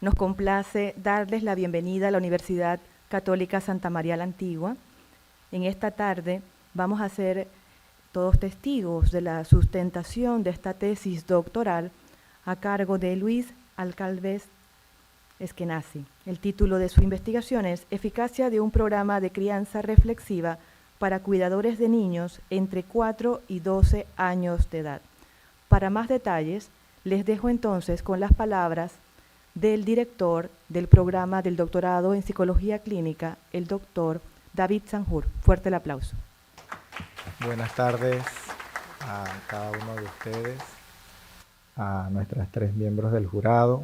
Nos complace darles la bienvenida a la Universidad Católica Santa María la Antigua. En esta tarde vamos a ser todos testigos de la sustentación de esta tesis doctoral a cargo de Luis Alcalves Eskenazi. El título de su investigación es Eficacia de un programa de crianza reflexiva para cuidadores de niños entre 4 y 12 años de edad. Para más detalles, les dejo entonces con las palabras del director del programa del doctorado en Psicología Clínica, el doctor David Sanjur. Fuerte el aplauso. Buenas tardes a cada uno de ustedes, a nuestras 3 miembros del jurado.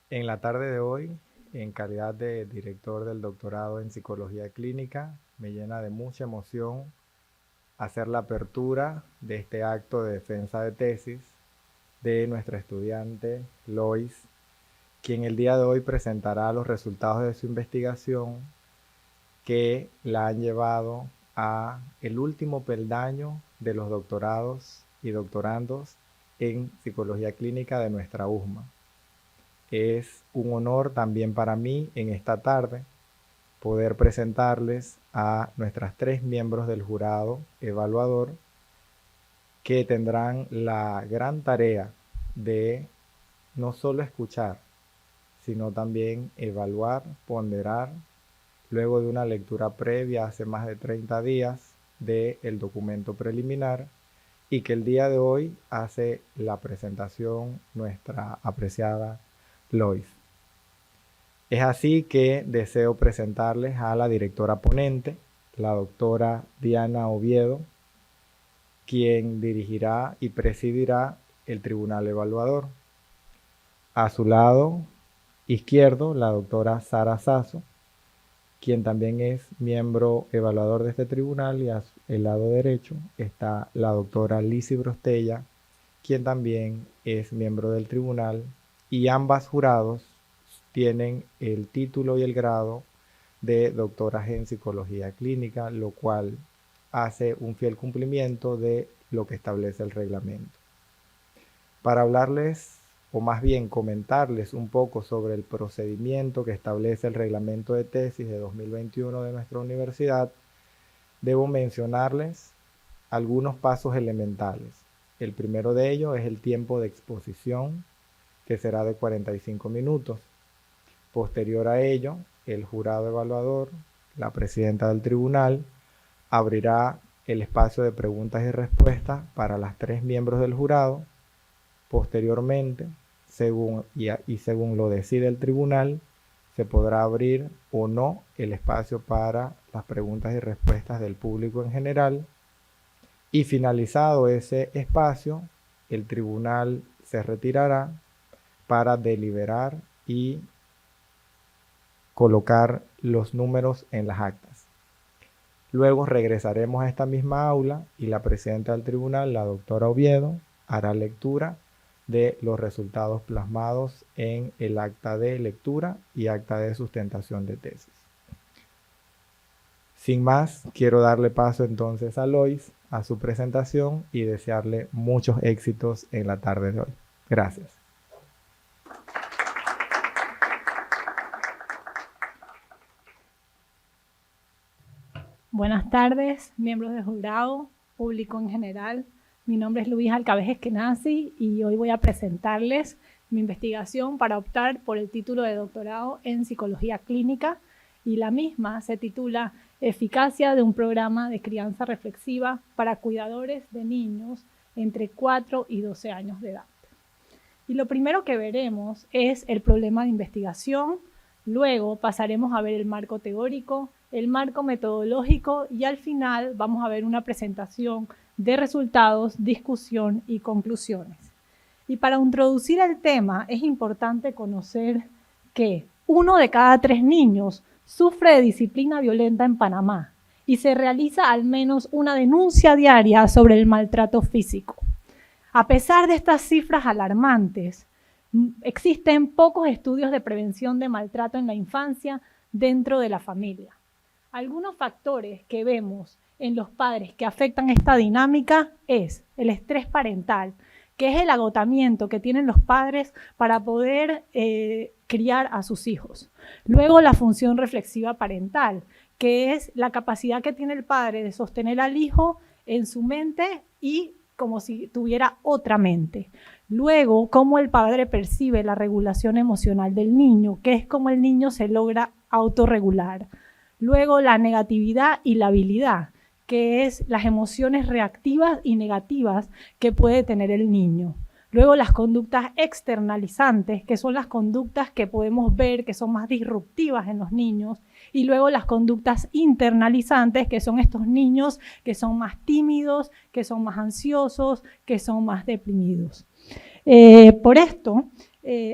En la tarde de hoy, en calidad de director del doctorado en Psicología Clínica, me llena de mucha emoción hacer la apertura de este acto de defensa de tesis de nuestra estudiante Lois, quien el día de hoy presentará los resultados de su investigación que la han llevado a el último peldaño de los doctorados y doctorandos en Psicología Clínica de nuestra USMA. Es un honor también para mí en esta tarde poder presentarles a nuestras 3 miembros del jurado evaluador que tendrán la gran tarea de no solo escuchar, sino también evaluar, ponderar, luego de una lectura previa hace más de 30 días del documento preliminar y que el día de hoy hace la presentación nuestra apreciada Lois. Es así que deseo presentarles a la directora ponente, la doctora Diana Oviedo, quien dirigirá y presidirá el tribunal evaluador. A su lado izquierdo, la doctora Sara Sasso, quien también es miembro evaluador de este tribunal, y a el lado derecho está la doctora Lizzy Brostella, quien también es miembro del tribunal, y ambas jurados tienen el título y el grado de doctoras en psicología clínica, lo cual hace un fiel cumplimiento de lo que establece el reglamento. Para hablarles, o más bien comentarles un poco sobre el procedimiento que establece el reglamento de tesis de 2021 de nuestra universidad, debo mencionarles algunos pasos elementales. El primero de ellos es el tiempo de exposición, que será de 45 minutos. Posterior a ello, el jurado evaluador, la presidenta del tribunal, abrirá el espacio de preguntas y respuestas para las 3 miembros del jurado. Posteriormente, según lo decide el tribunal, se podrá abrir o no el espacio para las preguntas y respuestas del público en general. Y finalizado ese espacio, el tribunal se retirará para deliberar y colocar los números en las actas. Luego regresaremos a esta misma aula y la presidenta del tribunal, la doctora Oviedo, hará lectura de los resultados plasmados en el acta de lectura y acta de sustentación de tesis. Sin más, quiero darle paso entonces a Lois, a su presentación, y desearle muchos éxitos en la tarde de hoy. Gracias. Buenas tardes, miembros del jurado, público en general. Mi nombre es Luis Alcalves Eskenazi y hoy voy a presentarles mi investigación para optar por el título de doctorado en Psicología Clínica, y la misma se titula Eficacia de un programa de crianza reflexiva para cuidadores de niños entre 4 y 12 años de edad. Y lo primero que veremos es el problema de investigación, luego pasaremos a ver el marco teórico, el marco metodológico y al final vamos a ver una presentación de resultados, discusión y conclusiones. Y para introducir el tema es importante conocer que 1 de cada 3 niños sufre de disciplina violenta en Panamá y se realiza al menos una denuncia diaria sobre el maltrato físico. A pesar de estas cifras alarmantes, existen pocos estudios de prevención de maltrato en la infancia dentro de la familia. Algunos factores que vemos en los padres que afectan esta dinámica es el estrés parental, que es el agotamiento que tienen los padres para poder criar a sus hijos. Luego, la función reflexiva parental, que es la capacidad que tiene el padre de sostener al hijo en su mente y como si tuviera otra mente. Luego, cómo el padre percibe la regulación emocional del niño, que es cómo el niño se logra autorregular. Luego, la negatividad y la habilidad, que es las emociones reactivas y negativas que puede tener el niño. Luego, las conductas externalizantes, que son las conductas que podemos ver que son más disruptivas en los niños. Y luego las conductas internalizantes, que son estos niños que son más tímidos, que son más ansiosos, que son más deprimidos. Por esto,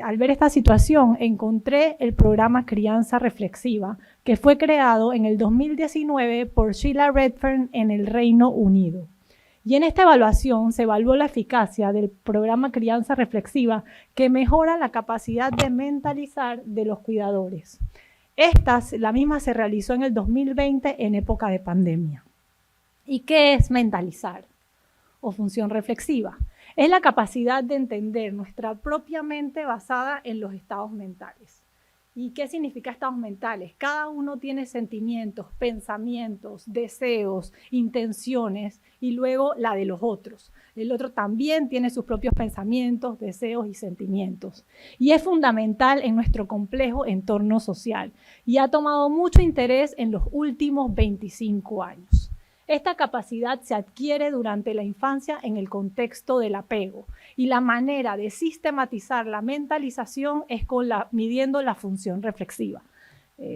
al ver esta situación, encontré el programa Crianza Reflexiva, que fue creado en el 2019 por Sheila Redfern en el Reino Unido. Y en esta evaluación se evaluó la eficacia del programa Crianza Reflexiva, que mejora la capacidad de mentalizar de los cuidadores. La misma se realizó en el 2020 en época de pandemia. ¿Y qué es mentalizar o función reflexiva? Es la capacidad de entender nuestra propia mente basada en los estados mentales. ¿Y qué significa estados mentales? Cada uno tiene sentimientos, pensamientos, deseos, intenciones y luego la de los otros. El otro también tiene sus propios pensamientos, deseos y sentimientos. Y es fundamental en nuestro complejo entorno social y ha tomado mucho interés en los últimos 25 años. Esta capacidad se adquiere durante la infancia en el contexto del apego y la manera de sistematizar la mentalización es midiendo la función reflexiva,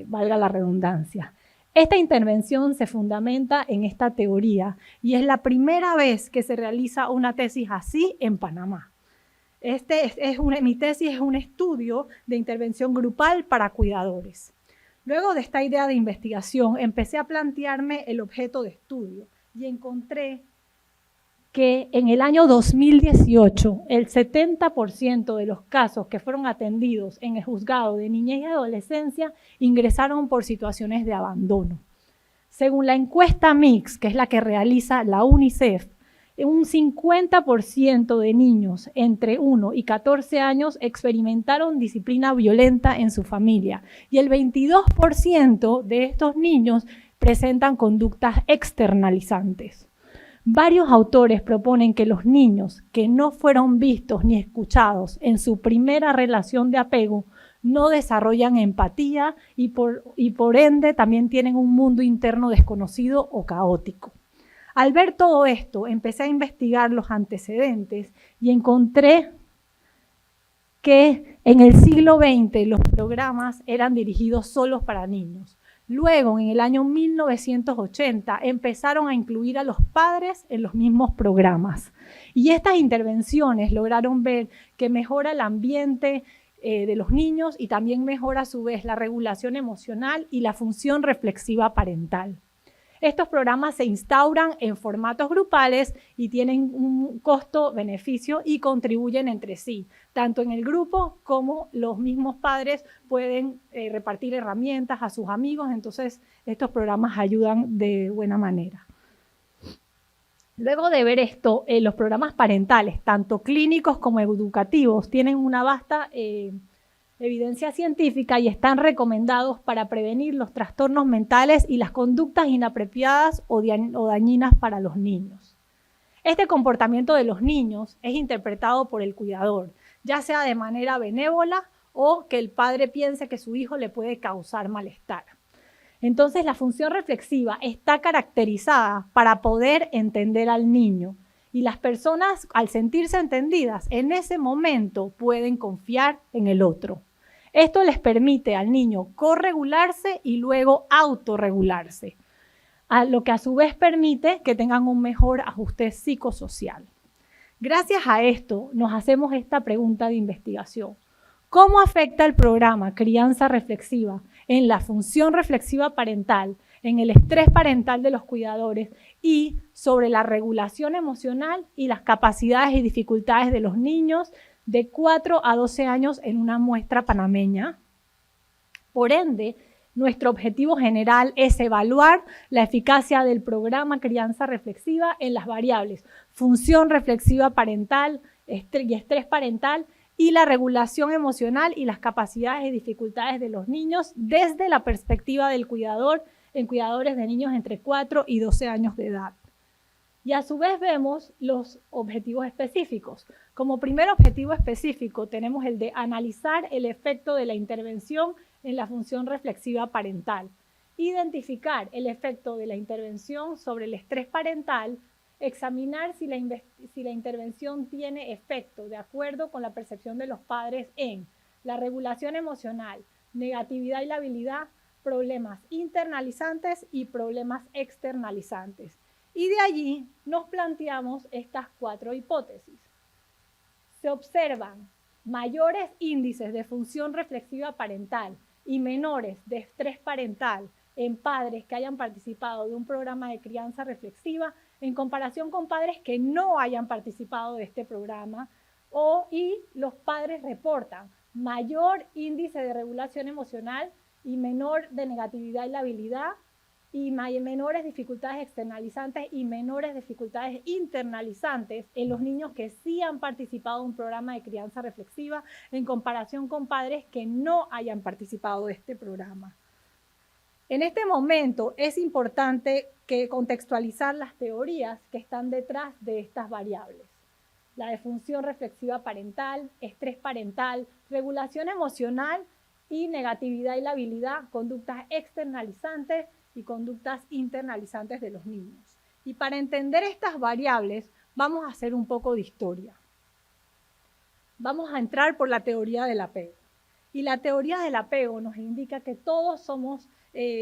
valga la redundancia. Esta intervención se fundamenta en esta teoría y es la primera vez que se realiza una tesis así en Panamá. Mi tesis es un estudio de intervención grupal para cuidadores. Luego de esta idea de investigación, empecé a plantearme el objeto de estudio y encontré que en el año 2018, el 70% de los casos que fueron atendidos en el juzgado de niñez y adolescencia ingresaron por situaciones de abandono. Según la encuesta Mix, que es la que realiza la UNICEF, un 50% de niños entre 1 y 14 años experimentaron disciplina violenta en su familia y el 22% de estos niños presentan conductas externalizantes. Varios autores proponen que los niños que no fueron vistos ni escuchados en su primera relación de apego no desarrollan empatía y por ende también tienen un mundo interno desconocido o caótico. Al ver todo esto, empecé a investigar los antecedentes y encontré que en el siglo XX los programas eran dirigidos solos para niños. Luego, en el año 1980, empezaron a incluir a los padres en los mismos programas. Y estas intervenciones lograron ver que mejora el ambiente de los niños y también mejora a su vez la regulación emocional y la función reflexiva parental. Estos programas se instauran en formatos grupales y tienen un costo-beneficio y contribuyen entre sí. Tanto en el grupo como los mismos padres pueden repartir herramientas a sus amigos, entonces estos programas ayudan de buena manera. Luego de ver esto, los programas parentales, tanto clínicos como educativos, tienen una vasta evidencia científica y están recomendados para prevenir los trastornos mentales y las conductas inapropiadas o dañinas para los niños. Este comportamiento de los niños es interpretado por el cuidador, ya sea de manera benévola o que el padre piense que su hijo le puede causar malestar. Entonces, la función reflexiva está caracterizada para poder entender al niño y las personas, al sentirse entendidas, en ese momento pueden confiar en el otro. Esto les permite al niño corregularse y luego autorregularse, lo que a su vez permite que tengan un mejor ajuste psicosocial. Gracias a esto, nos hacemos esta pregunta de investigación. ¿Cómo afecta el programa Crianza Reflexiva en la función reflexiva parental, en el estrés parental de los cuidadores y sobre la regulación emocional y las capacidades y dificultades de los niños de 4 a 12 años en una muestra panameña? Por ende, nuestro objetivo general es evaluar la eficacia del programa Crianza Reflexiva en las variables función reflexiva parental, y estrés parental y la regulación emocional y las capacidades y dificultades de los niños desde la perspectiva del cuidador en cuidadores de niños entre 4 y 12 años de edad. Y a su vez vemos los objetivos específicos. Como primer objetivo específico tenemos el de analizar el efecto de la intervención en la función reflexiva parental, identificar el efecto de la intervención sobre el estrés parental, examinar si la intervención tiene efecto de acuerdo con la percepción de los padres en la regulación emocional, negatividad y labilidad, problemas internalizantes y problemas externalizantes. Y de allí nos planteamos estas 4 hipótesis. Se observan mayores índices de función reflexiva parental y menores de estrés parental en padres que hayan participado de un programa de crianza reflexiva en comparación con padres que no hayan participado de este programa, y los padres reportan mayor índice de regulación emocional y menor de negatividad y labilidad, y menores dificultades externalizantes y menores dificultades internalizantes en los niños que sí han participado de un programa de crianza reflexiva en comparación con padres que no hayan participado de este programa. En este momento es importante contextualizar las teorías que están detrás de estas variables. La de función reflexiva parental, estrés parental, regulación emocional y negatividad y labilidad, conductas externalizantes y conductas internalizantes de los niños. Y para entender estas variables, vamos a hacer un poco de historia. Vamos a entrar por la teoría del apego. Y la teoría del apego nos indica que todos somos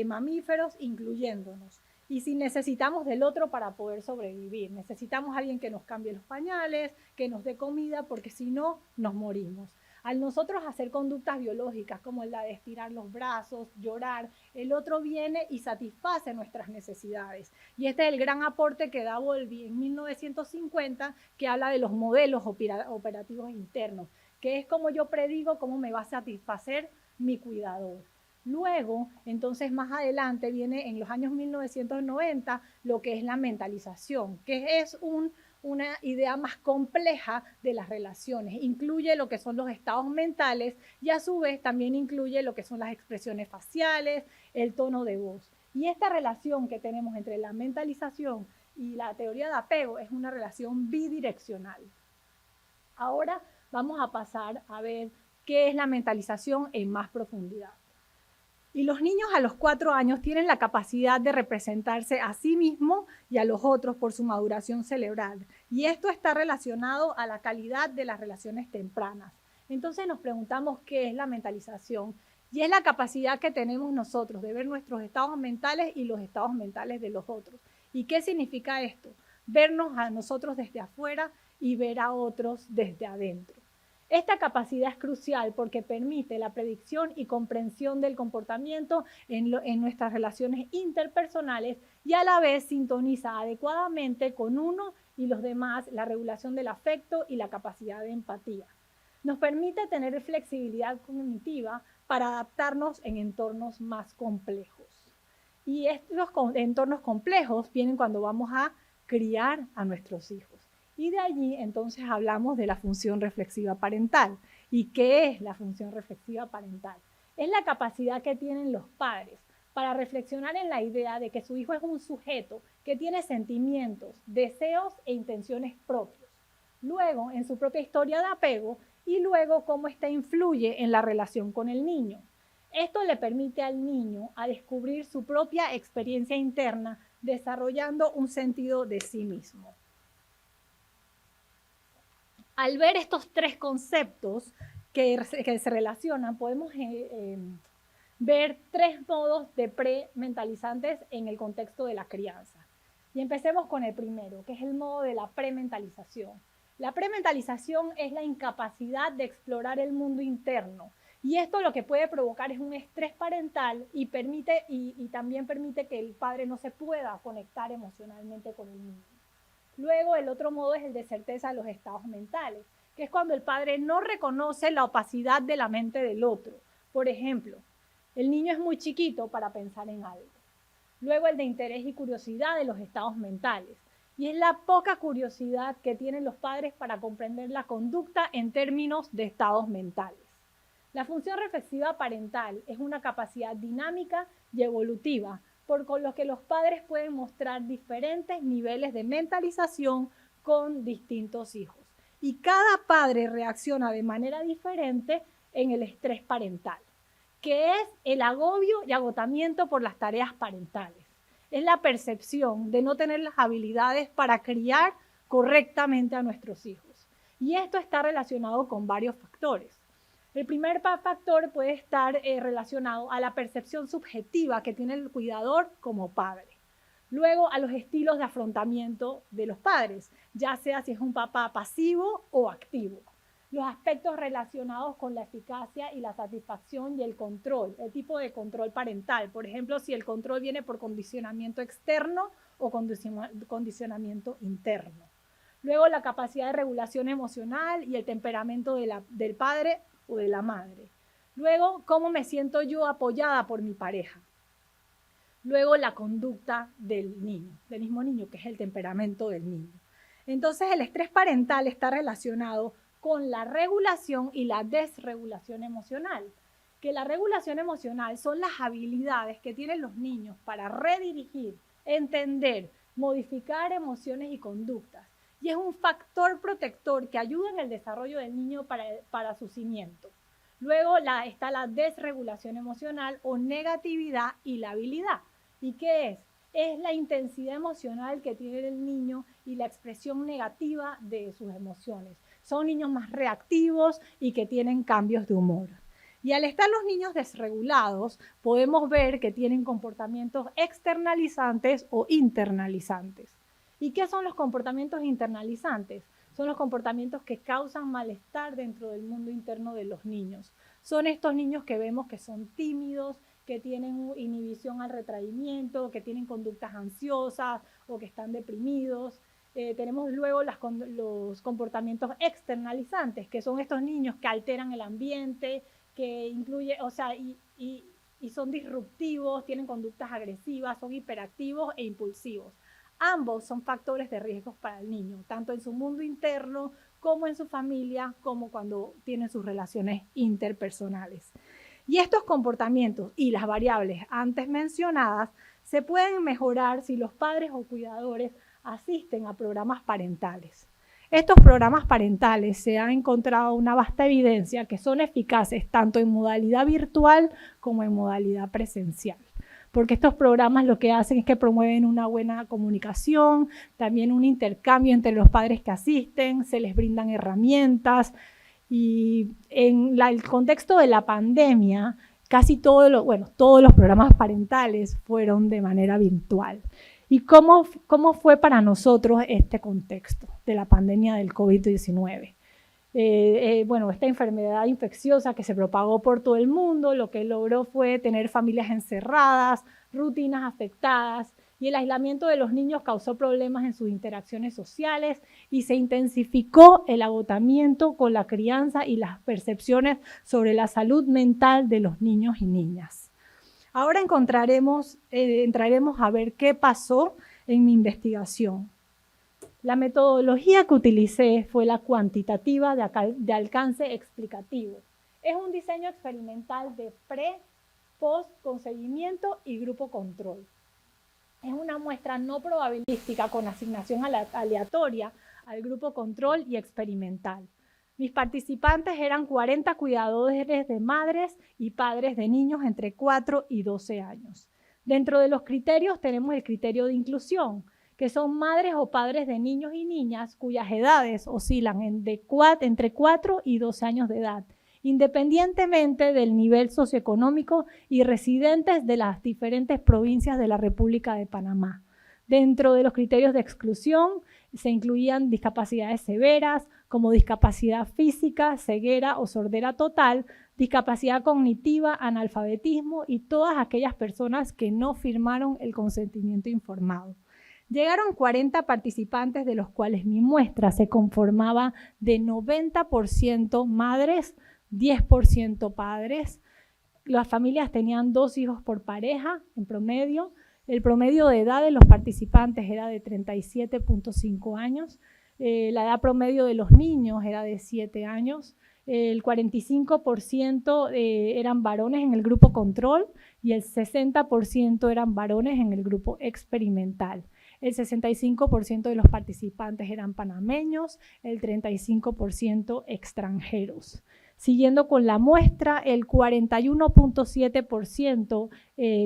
mamíferos, incluyéndonos. Y si necesitamos del otro para poder sobrevivir, necesitamos a alguien que nos cambie los pañales, que nos dé comida, porque si no, nos morimos. Al nosotros hacer conductas biológicas como la de estirar los brazos, llorar, el otro viene y satisface nuestras necesidades. Y este es el gran aporte que da Bowlby en 1950, que habla de los modelos operativos internos, que es como yo predigo cómo me va a satisfacer mi cuidador. Luego, entonces más adelante viene en los años 1990 lo que es la mentalización, que es una idea más compleja de las relaciones. Incluye lo que son los estados mentales y a su vez también incluye lo que son las expresiones faciales, el tono de voz. Y esta relación que tenemos entre la mentalización y la teoría de apego es una relación bidireccional. Ahora vamos a pasar a ver qué es la mentalización en más profundidad. Y los niños a los 4 años tienen la capacidad de representarse a sí mismos y a los otros por su maduración cerebral. Y esto está relacionado a la calidad de las relaciones tempranas. Entonces nos preguntamos qué es la mentalización. Y es la capacidad que tenemos nosotros de ver nuestros estados mentales y los estados mentales de los otros. ¿Y qué significa esto? Vernos a nosotros desde afuera y ver a otros desde adentro. Esta capacidad es crucial porque permite la predicción y comprensión del comportamiento en nuestras relaciones interpersonales y a la vez sintoniza adecuadamente con uno y los demás la regulación del afecto y la capacidad de empatía. Nos permite tener flexibilidad cognitiva para adaptarnos en entornos más complejos. Y estos entornos complejos vienen cuando vamos a criar a nuestros hijos. Y de allí entonces hablamos de la función reflexiva parental. ¿Y qué es la función reflexiva parental? Es la capacidad que tienen los padres para reflexionar en la idea de que su hijo es un sujeto que tiene sentimientos, deseos e intenciones propios. Luego, en su propia historia de apego y luego cómo ésta influye en la relación con el niño. Esto le permite al niño a descubrir su propia experiencia interna, desarrollando un sentido de sí mismo. Al ver estos 3 conceptos que se relacionan, podemos ver 3 modos de prementalizantes en el contexto de la crianza. Y empecemos con el primero, que es el modo de la prementalización. La prementalización es la incapacidad de explorar el mundo interno. Y esto lo que puede provocar es un estrés parental y también permite que el padre no se pueda conectar emocionalmente con el niño. Luego, el otro modo es el de certeza de los estados mentales, que es cuando el padre no reconoce la opacidad de la mente del otro. Por ejemplo, el niño es muy chiquito para pensar en algo. Luego, el de interés y curiosidad de los estados mentales. y es la poca curiosidad que tienen los padres para comprender la conducta en términos de estados mentales. La función reflexiva parental es una capacidad dinámica y evolutiva, por lo que los padres pueden mostrar diferentes niveles de mentalización con distintos hijos. Y cada padre reacciona de manera diferente en el estrés parental, que es el agobio y agotamiento por las tareas parentales. Es la percepción de no tener las habilidades para criar correctamente a nuestros hijos. Y esto está relacionado con varios factores. El primer factor puede estar relacionado a la percepción subjetiva que tiene el cuidador como padre. Luego, a los estilos de afrontamiento de los padres, ya sea si es un papá pasivo o activo. Los aspectos relacionados con la eficacia y la satisfacción y el control, el tipo de control parental. Por ejemplo, si el control viene por condicionamiento externo o condicionamiento interno. Luego, la capacidad de regulación emocional y el temperamento del padre o de la madre. Luego, cómo me siento yo apoyada por mi pareja. Luego, la conducta del niño, del mismo niño, que es el temperamento del niño. Entonces, el estrés parental está relacionado con la regulación y la desregulación emocional. Que la regulación emocional son las habilidades que tienen los niños para redirigir, entender, modificar emociones y conductas. Y es un factor protector que ayuda en el desarrollo del niño para su cimiento. Luego está la desregulación emocional o negatividad y la habilidad. ¿Y qué es? Es la intensidad emocional que tiene el niño y la expresión negativa de sus emociones. Son niños más reactivos y que tienen cambios de humor. Y al estar los niños desregulados, podemos ver que tienen comportamientos externalizantes o internalizantes. ¿Y qué son los comportamientos internalizantes? Son los comportamientos que causan malestar dentro del mundo interno de los niños. Son estos niños que vemos que son tímidos, que tienen inhibición al retraimiento, que tienen conductas ansiosas o que están deprimidos. Tenemos luego los comportamientos externalizantes, que son estos niños que alteran el ambiente, que incluye, y son disruptivos, tienen conductas agresivas, son hiperactivos e impulsivos. Ambos son factores de riesgo para el niño, tanto en su mundo interno como en su familia, como cuando tienen sus relaciones interpersonales. Y estos comportamientos y las variables antes mencionadas se pueden mejorar si los padres o cuidadores asisten a programas parentales. Estos programas parentales se ha encontrado una vasta evidencia que son eficaces tanto en modalidad virtual como en modalidad presencial. Porque estos programas lo que hacen es que promueven una buena comunicación, también un intercambio entre los padres que asisten, se les brindan herramientas. Y en el contexto de la pandemia, casi todos los programas parentales fueron de manera virtual. ¿Y cómo fue para nosotros este contexto de la pandemia del COVID-19? Esta enfermedad infecciosa que se propagó por todo el mundo, lo que logró fue tener familias encerradas, rutinas afectadas, y el aislamiento de los niños causó problemas en sus interacciones sociales y se intensificó el agotamiento con la crianza y las percepciones sobre la salud mental de los niños y niñas. Ahora entraremos a ver qué pasó en mi investigación. La metodología que utilicé fue la cuantitativa de alcance explicativo. Es un diseño experimental de pre, post, conseguimiento y grupo control. Es una muestra no probabilística con asignación aleatoria al grupo control y experimental. Mis participantes eran 40 cuidadores de madres y padres de niños entre 4 y 12 años. Dentro de los criterios tenemos el criterio de inclusión, que son madres o padres de niños y niñas cuyas edades oscilan entre 4 y 12 años de edad, independientemente del nivel socioeconómico y residentes de las diferentes provincias de la República de Panamá. Dentro de los criterios de exclusión se incluían discapacidades severas, como discapacidad física, ceguera o sordera total, discapacidad cognitiva, analfabetismo y todas aquellas personas que no firmaron el consentimiento informado. Llegaron 40 participantes, de los cuales mi muestra se conformaba de 90% madres, 10% padres. Las familias tenían 2 hijos por pareja en promedio. El promedio de edad de los participantes era de 37.5 años. La edad promedio de los niños era de 7 años. El 45% eran varones en el grupo control y el 60% eran varones en el grupo experimental. El 65% de los participantes eran panameños, el 35% extranjeros. Siguiendo con la muestra, el 41.7%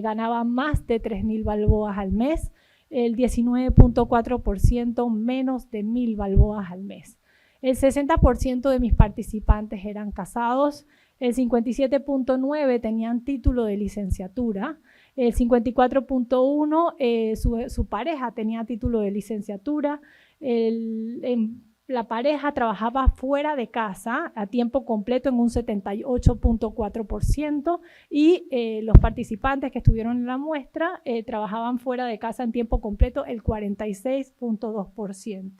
ganaba más de 3.000 balboas al mes, el 19.4% menos de 1.000 balboas al mes. El 60% de mis participantes eran casados, el 57.9% tenían título de licenciatura, el 54.1% su pareja tenía título de licenciatura, la pareja trabajaba fuera de casa a tiempo completo en un 78.4% y los participantes que estuvieron en la muestra trabajaban fuera de casa en tiempo completo el 46.2%.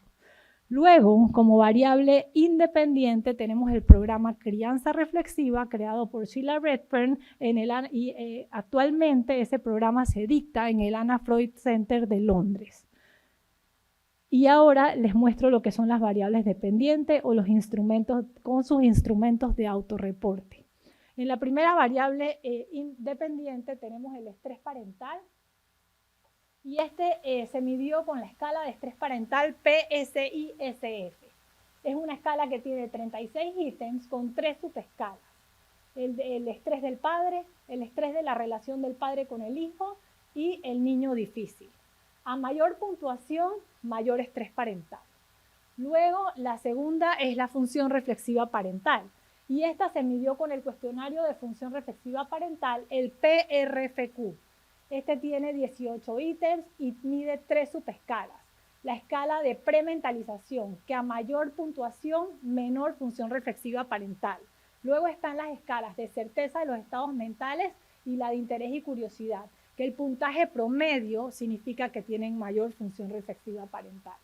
Luego, como variable independiente, tenemos el programa Crianza Reflexiva creado por Sheila Redfern y actualmente ese programa se dicta en el Anna Freud Center de Londres. Y ahora les muestro lo que son las variables dependientes o los instrumentos con sus instrumentos de autorreporte. En la primera variable independiente tenemos el estrés parental. Y se midió con la escala de estrés parental PSISF. Es una escala que tiene 36 ítems con 3 subescalas. El estrés del padre, el estrés de la relación del padre con el hijo y el niño difícil. A mayor puntuación, mayor estrés parental. Luego, la segunda es la función reflexiva parental. Y esta se midió con el cuestionario de función reflexiva parental, el PRFQ. Este tiene 18 ítems y mide 3 subescalas. La escala de prementalización, que a mayor puntuación, menor función reflexiva parental. Luego están las escalas de certeza de los estados mentales y la de interés y curiosidad, que el puntaje promedio significa que tienen mayor función reflexiva parental.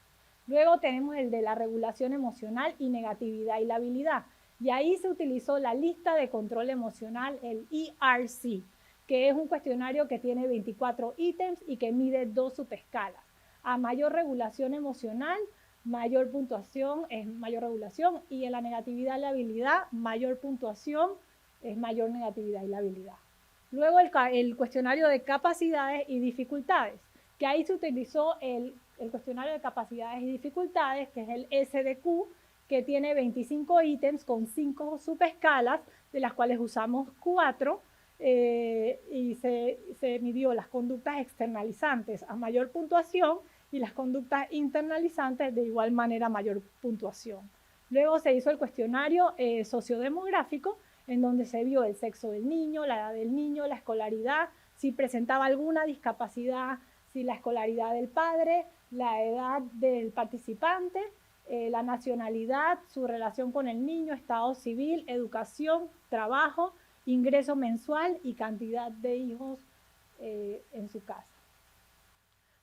Luego tenemos el de la regulación emocional y negatividad y la habilidad. Y ahí se utilizó la lista de control emocional, el ERC, que es un cuestionario que tiene 24 ítems y que mide 2 subescalas. A mayor regulación emocional, mayor puntuación es mayor regulación, y en la negatividad y la habilidad, mayor puntuación es mayor negatividad y la habilidad. Luego el cuestionario de capacidades y dificultades, que ahí se utilizó el cuestionario de capacidades y dificultades, que es el SDQ, que tiene 25 ítems con 5 subescalas, de las cuales usamos 4, y se midió las conductas externalizantes a mayor puntuación y las conductas internalizantes de igual manera a mayor puntuación. Luego se hizo el cuestionario sociodemográfico, en donde se vio el sexo del niño, la edad del niño, la escolaridad, si presentaba alguna discapacidad, si la escolaridad del padre, la edad del participante, la nacionalidad, su relación con el niño, estado civil, educación, trabajo, ingreso mensual y cantidad de hijos en su casa.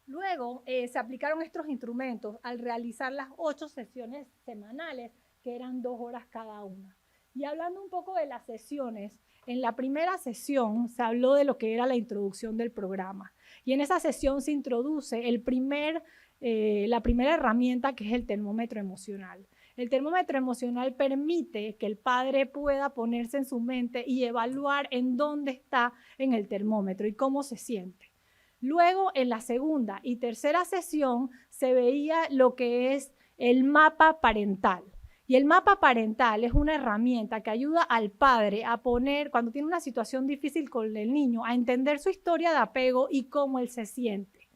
Luego se aplicaron estos instrumentos al realizar las 8 sesiones semanales, que eran 2 horas cada una. Y hablando un poco de las sesiones, en la primera sesión se habló de lo que era la introducción del programa. Y en esa sesión se introduce la primera herramienta, que es el termómetro emocional. El termómetro emocional permite que el padre pueda ponerse en su mente y evaluar en dónde está en el termómetro y cómo se siente. Luego, en la segunda y tercera sesión, se veía lo que es el mapa parental. Y el mapa parental es una herramienta que ayuda al padre a poner, cuando tiene una situación difícil con el niño, a entender su historia de apego y cómo él se siente.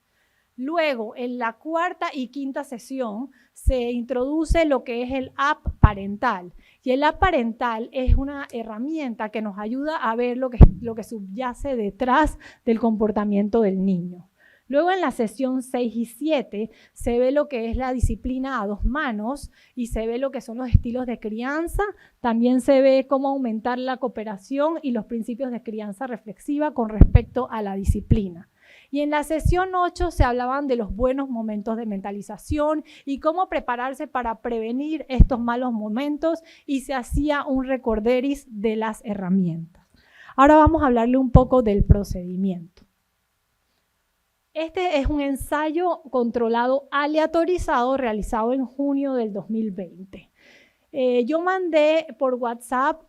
Luego, en la cuarta y quinta sesión, se introduce lo que es el app parental. Y el app parental es una herramienta que nos ayuda a ver lo que subyace detrás del comportamiento del niño. Luego, en la sesión 6 y 7, se ve lo que es la disciplina a 2 manos y se ve lo que son los estilos de crianza. También se ve cómo aumentar la cooperación y los principios de crianza reflexiva con respecto a la disciplina. Y en la sesión 8 se hablaban de los buenos momentos de mentalización y cómo prepararse para prevenir estos malos momentos, y se hacía un recorderis de las herramientas. Ahora vamos a hablarle un poco del procedimiento. Este es un ensayo controlado aleatorizado realizado en junio del 2020. Yo mandé por WhatsApp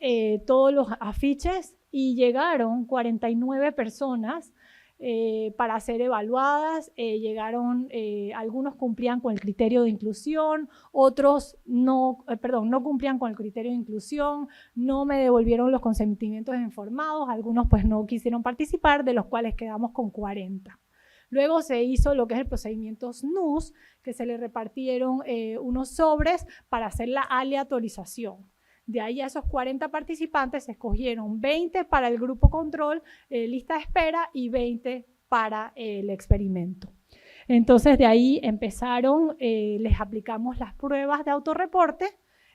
todos los afiches y llegaron 49 personas para ser evaluadas. Algunos cumplían con el criterio de inclusión, otros no cumplían con el criterio de inclusión, no me devolvieron los consentimientos informados, algunos pues no quisieron participar, de los cuales quedamos con 40. Luego se hizo lo que es el procedimiento SNUS, que se le repartieron unos sobres para hacer la aleatorización. De ahí a esos 40 participantes se escogieron 20 para el grupo control, lista de espera, y 20 para el experimento. Entonces de ahí empezaron, les aplicamos las pruebas de autorreporte,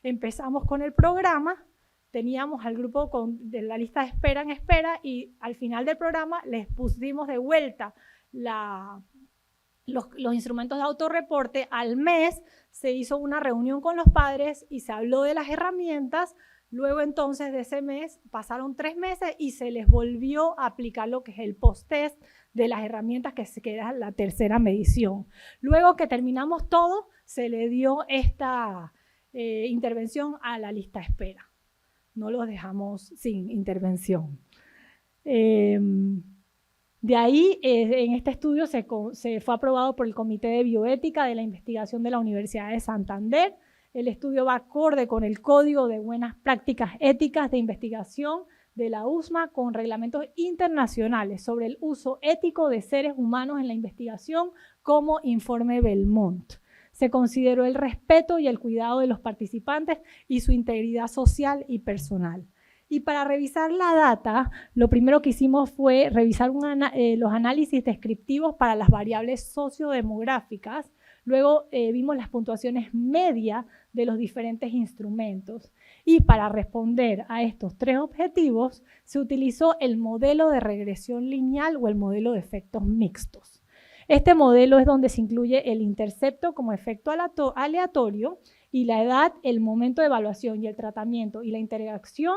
empezamos con el programa, teníamos al grupo de la lista de espera en espera y al final del programa les pusimos de vuelta los instrumentos de autorreporte. Al mes se hizo una reunión con los padres y se habló de las herramientas. Luego entonces de ese mes pasaron 3 meses y se les volvió a aplicar lo que es el post-test de las herramientas, que era la tercera medición. Luego que terminamos todo, se le dio esta intervención a la lista de espera. No los dejamos sin intervención. De ahí, en este estudio se fue aprobado por el Comité de Bioética de la Investigación de la Universidad de Santander. El estudio va acorde con el Código de Buenas Prácticas Éticas de Investigación de la USMA, con reglamentos internacionales sobre el uso ético de seres humanos en la investigación, como informe Belmont. Se consideró el respeto y el cuidado de los participantes y su integridad social y personal. Y para revisar la data, lo primero que hicimos fue revisar los análisis descriptivos para las variables sociodemográficas. Luego vimos las puntuaciones medias de los diferentes instrumentos. Y para responder a estos 3 objetivos, se utilizó el modelo de regresión lineal o el modelo de efectos mixtos. Este modelo es donde se incluye el intercepto como efecto aleatorio y la edad, el momento de evaluación y el tratamiento y la interacción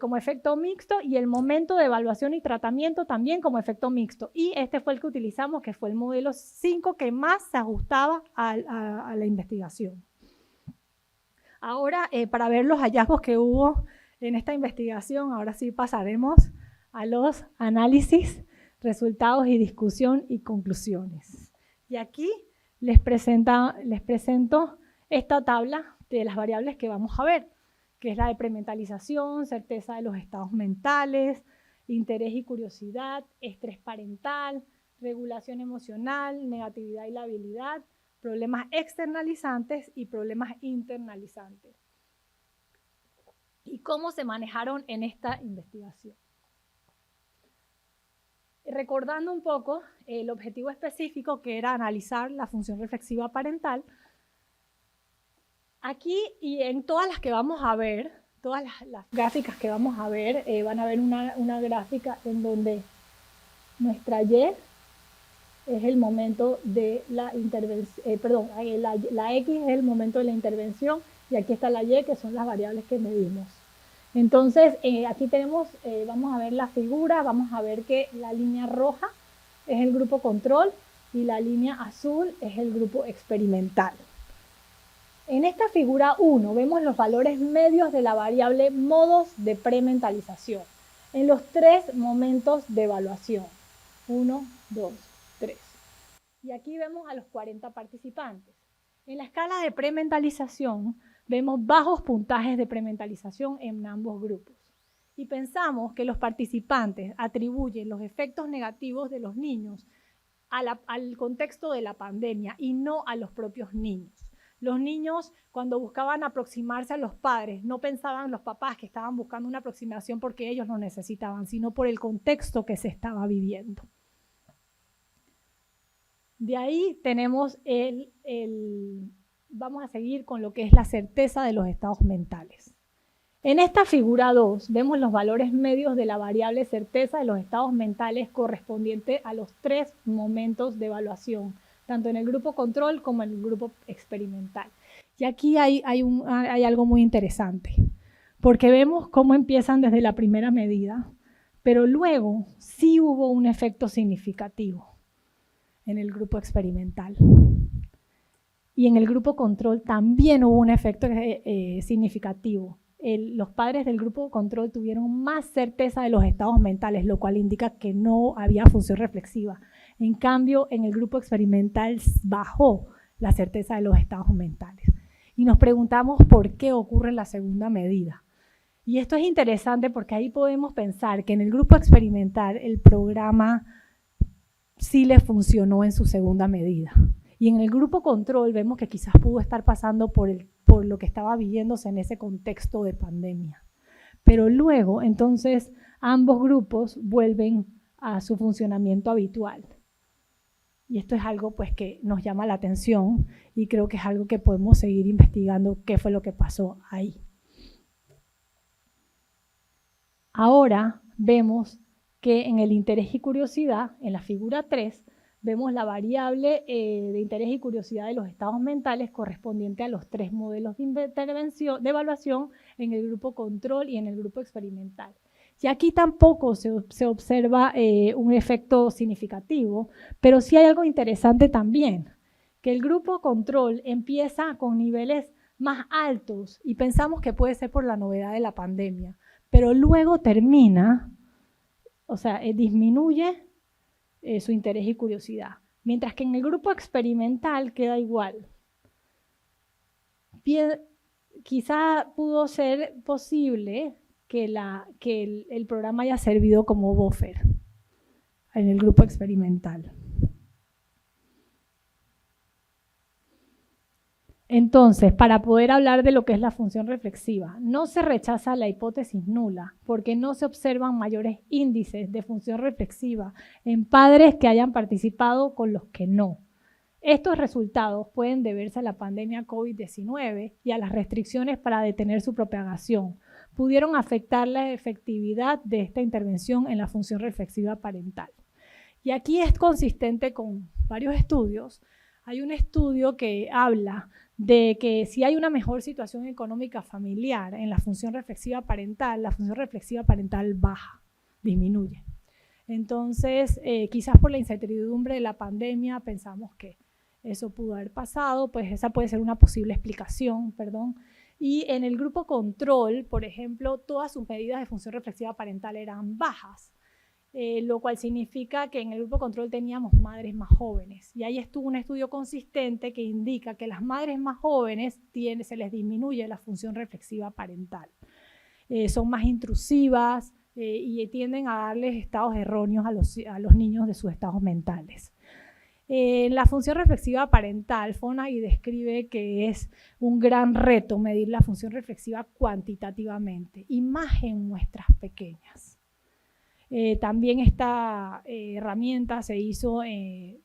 como efecto mixto, y el momento de evaluación y tratamiento también como efecto mixto. Y este fue el que utilizamos, que fue el modelo 5, que más se ajustaba a la investigación. Ahora, para ver los hallazgos que hubo en esta investigación, ahora sí pasaremos a los análisis, resultados y discusión y conclusiones. Y aquí les presento esta tabla de las variables que vamos a ver, que es la de prementalización, certeza de los estados mentales, interés y curiosidad, estrés parental, regulación emocional, negatividad y labilidad, problemas externalizantes y problemas internalizantes. ¿Y cómo se manejaron en esta investigación? Recordando un poco el objetivo específico, que era analizar la función reflexiva parental. Aquí y en todas las que vamos a ver, todas las gráficas que vamos a ver, van a ver una gráfica en donde nuestra Y es el momento de la intervención, la X es el momento de la intervención, y aquí está la Y, que son las variables que medimos. Entonces, aquí tenemos, vamos a ver la figura, vamos a ver que la línea roja es el grupo control y la línea azul es el grupo experimental. En esta figura 1 vemos los valores medios de la variable modos de prementalización en los 3 momentos de evaluación. 1, 2, 3. Y aquí vemos a los 40 participantes. En la escala de prementalización vemos bajos puntajes de prementalización en ambos grupos. Y pensamos que los participantes atribuyen los efectos negativos de los niños al contexto de la pandemia y no a los propios niños. Los niños, cuando buscaban aproximarse a los padres, no pensaban los papás que estaban buscando una aproximación porque ellos lo necesitaban, sino por el contexto que se estaba viviendo. De ahí tenemos vamos a seguir con lo que es la certeza de los estados mentales. En esta figura 2 vemos los valores medios de la variable certeza de los estados mentales correspondiente a los 3 momentos de evaluación, tanto en el grupo control como en el grupo experimental. Y aquí hay algo muy interesante, porque vemos cómo empiezan desde la primera medida, pero luego sí hubo un efecto significativo. en el grupo experimental. Y en el grupo control también hubo un efecto significativo. Los padres del grupo control tuvieron más certeza de los estados mentales, lo cual indica que no había función reflexiva. En cambio, en el grupo experimental bajó la certeza de los estados mentales. Y nos preguntamos por qué ocurre la segunda medida. Y esto es interesante porque ahí podemos pensar que en el grupo experimental el programa sí le funcionó en su segunda medida. Y en el grupo control vemos que quizás pudo estar pasando por lo que estaba viviéndose en ese contexto de pandemia. Pero luego, entonces, ambos grupos vuelven a su funcionamiento habitual. Y esto es algo pues, que nos llama la atención y creo que es algo que podemos seguir investigando qué fue lo que pasó ahí. Ahora vemos que en el interés y curiosidad, en la figura 3, vemos la variable de interés y curiosidad de los estados mentales correspondiente a los 3 modelos de evaluación en el grupo control y en el grupo experimental. Y aquí tampoco se observa un efecto significativo, pero sí hay algo interesante también, que el grupo control empieza con niveles más altos y pensamos que puede ser por la novedad de la pandemia, pero luego termina, o sea, disminuye su interés y curiosidad, mientras que en el grupo experimental queda igual. Quizá pudo ser posible que el programa haya servido como buffer en el grupo experimental. Entonces, para poder hablar de lo que es la función reflexiva, no se rechaza la hipótesis nula porque no se observan mayores índices de función reflexiva en padres que hayan participado con los que no. Estos resultados pueden deberse a la pandemia COVID-19 y a las restricciones para detener su propagación. Pudieron afectar la efectividad de esta intervención en la función reflexiva parental. Y aquí es consistente con varios estudios. Hay un estudio que habla de que si hay una mejor situación económica familiar en la función reflexiva parental baja, disminuye. Entonces, quizás por la incertidumbre de la pandemia pensamos que eso pudo haber pasado, pues esa puede ser una posible explicación, perdón. Y en el grupo control, por ejemplo, todas sus medidas de función reflexiva parental eran bajas, lo cual significa que en el grupo control teníamos madres más jóvenes. Y ahí estuvo un estudio consistente que indica que las madres más jóvenes se les disminuye la función reflexiva parental. Son más intrusivas y tienden a darles estados erróneos a los niños de sus estados mentales. La función reflexiva parental, Fonagy describe que es un gran reto medir la función reflexiva cuantitativamente y más en muestras pequeñas. También esta herramienta se hizo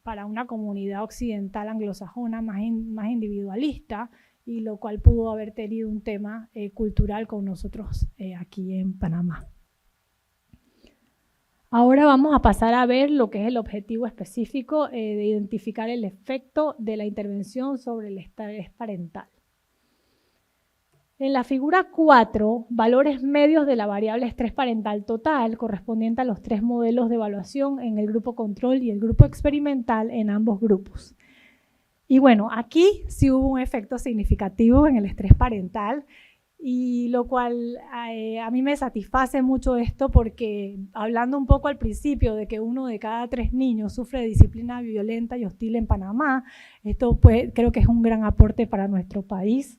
para una comunidad occidental anglosajona más individualista, y lo cual pudo haber tenido un tema cultural con nosotros aquí en Panamá. Ahora vamos a pasar a ver lo que es el objetivo específico de identificar el efecto de la intervención sobre el estrés parental. En la figura 4, valores medios de la variable estrés parental total correspondiente a los 3 modelos de evaluación en el grupo control y el grupo experimental en ambos grupos. Y bueno, aquí sí hubo un efecto significativo en el estrés parental, y lo cual a mí me satisface mucho esto porque, hablando un poco al principio de que 1 de cada 3 niños sufre de disciplina violenta y hostil en Panamá, esto creo que es un gran aporte para nuestro país.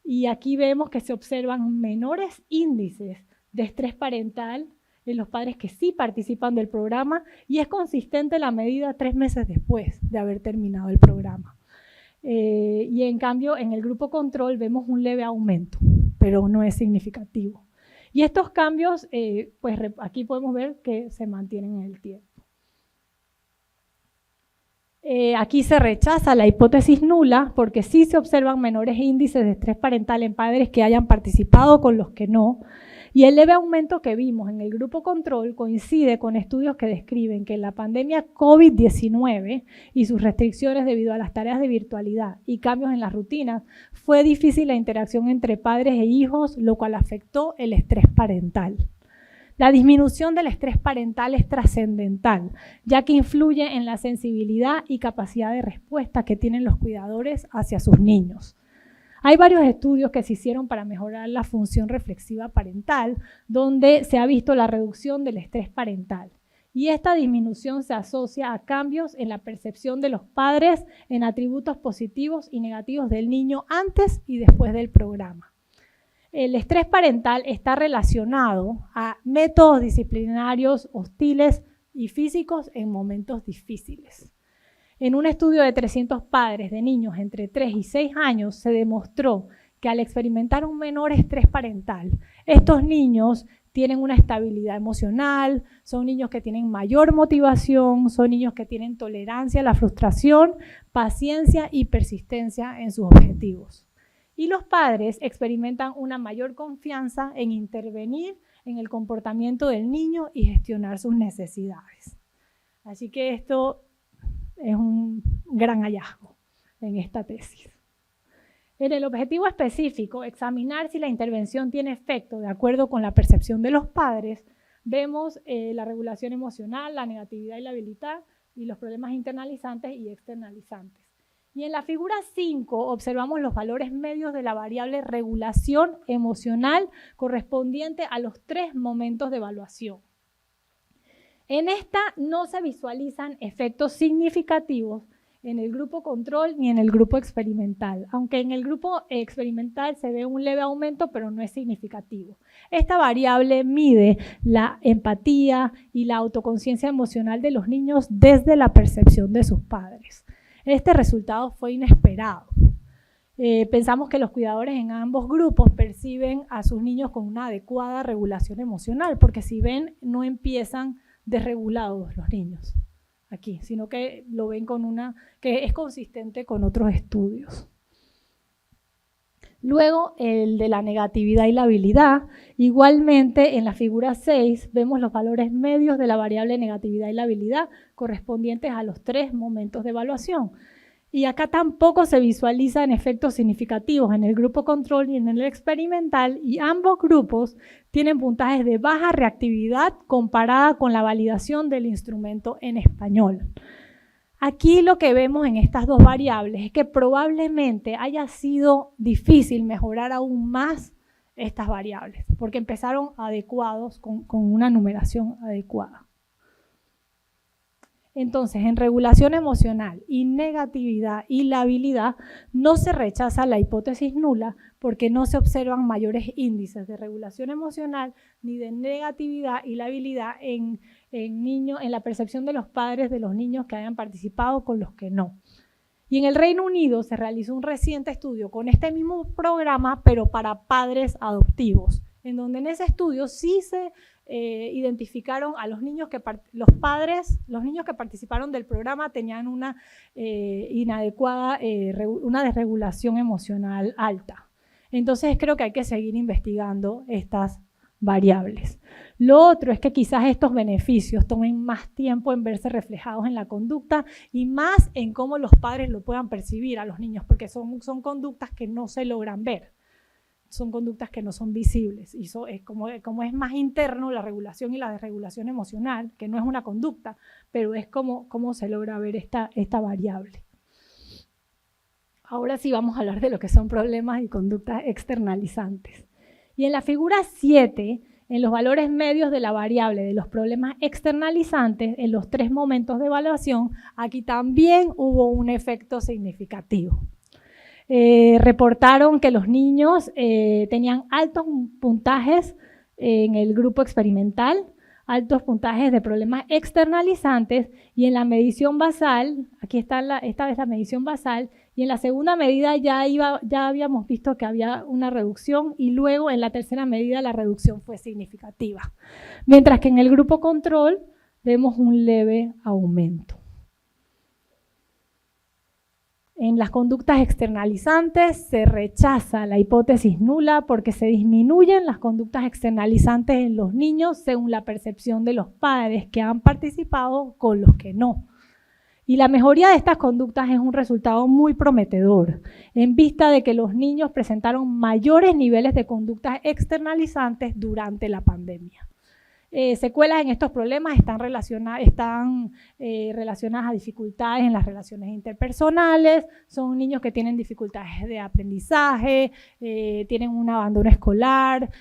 Y aquí vemos que se observan menores índices de estrés parental en los padres que sí participan del programa, y es consistente la medida 3 meses después de haber terminado el programa. Y en cambio, en el grupo control vemos un leve aumento, pero no es significativo. Y estos cambios, pues aquí podemos ver que se mantienen en el tiempo. Aquí se rechaza la hipótesis nula porque sí se observan menores índices de estrés parental en padres que hayan participado con los que no, y el leve aumento que vimos en el grupo control coincide con estudios que describen que en la pandemia COVID-19 y sus restricciones debido a las tareas de virtualidad y cambios en las rutinas, fue difícil la interacción entre padres e hijos, lo cual afectó el estrés parental. La disminución del estrés parental es trascendental, ya que influye en la sensibilidad y capacidad de respuesta que tienen los cuidadores hacia sus niños. Hay varios estudios que se hicieron para mejorar la función reflexiva parental, donde se ha visto la reducción del estrés parental. Y esta disminución se asocia a cambios en la percepción de los padres en atributos positivos y negativos del niño antes y después del programa. El estrés parental está relacionado a métodos disciplinarios hostiles y físicos en momentos difíciles. En un estudio de 300 padres de niños entre 3 y 6 años se demostró que al experimentar un menor estrés parental, estos niños tienen una estabilidad emocional, son niños que tienen mayor motivación, son niños que tienen tolerancia a la frustración, paciencia y persistencia en sus objetivos. Y los padres experimentan una mayor confianza en intervenir en el comportamiento del niño y gestionar sus necesidades. Así que esto es un gran hallazgo en esta tesis. En el objetivo específico, examinar si la intervención tiene efecto de acuerdo con la percepción de los padres, vemos la regulación emocional, la negatividad y la habilidad, y los problemas internalizantes y externalizantes. Y en la figura 5 observamos los valores medios de la variable regulación emocional correspondiente a los 3 momentos de evaluación. En esta no se visualizan efectos significativos en el grupo control ni en el grupo experimental, aunque en el grupo experimental se ve un leve aumento, pero no es significativo. Esta variable mide la empatía y la autoconciencia emocional de los niños desde la percepción de sus padres. Este resultado fue inesperado. Pensamos que los cuidadores en ambos grupos perciben a sus niños con una adecuada regulación emocional, porque si ven, no empiezan desregulados los niños aquí, sino que lo ven con una que es consistente con otros estudios. Luego, el de la negatividad y la habilidad. Igualmente, en la figura 6 vemos los valores medios de la variable negatividad y la habilidad correspondientes a los 3 momentos de evaluación. Y acá tampoco se visualizan efectos significativos en el grupo control ni en el experimental, y ambos grupos tienen puntajes de baja reactividad comparada con la validación del instrumento en español. Aquí lo que vemos en estas dos variables es que probablemente haya sido difícil mejorar aún más estas variables, porque empezaron adecuados con una numeración adecuada. Entonces, en regulación emocional y negatividad y la habilidad no se rechaza la hipótesis nula porque no se observan mayores índices de regulación emocional ni de negatividad y la habilidad en la percepción de los padres de los niños que hayan participado con los que no. Y en el Reino Unido se realizó un reciente estudio con este mismo programa, pero para padres adoptivos, en donde en ese estudio sí se identificaron a los niños que los niños que participaron del programa tenían una inadecuada, una desregulación emocional alta. Entonces creo que hay que seguir investigando estas variables. Lo otro es que quizás estos beneficios tomen más tiempo en verse reflejados en la conducta y más en cómo los padres lo puedan percibir a los niños, porque son conductas que no se logran ver. Son conductas que no son visibles, y eso es como es más interno la regulación y la desregulación emocional, que no es una conducta, pero es cómo se logra ver esta variable. Ahora sí vamos a hablar de lo que son problemas y conductas externalizantes. Y en la figura 7, en los valores medios de la variable de los problemas externalizantes, en los 3 momentos de evaluación, aquí también hubo un efecto significativo. Reportaron que los niños tenían altos puntajes en el grupo experimental, altos puntajes de problemas externalizantes, y en la medición basal, aquí está esta vez la medición basal, y en la segunda medida ya habíamos visto que había una reducción, y luego en la tercera medida la reducción fue significativa. Mientras que en el grupo control vemos un leve aumento. En las conductas externalizantes se rechaza la hipótesis nula porque se disminuyen las conductas externalizantes en los niños según la percepción de los padres que han participado con los que no. Y la mejoría de estas conductas es un resultado muy prometedor, en vista de que los niños presentaron mayores niveles de conductas externalizantes durante la pandemia. Secuelas en estos problemas están relacionadas a dificultades en las relaciones interpersonales, son niños que tienen dificultades de aprendizaje, tienen un abandono escolar,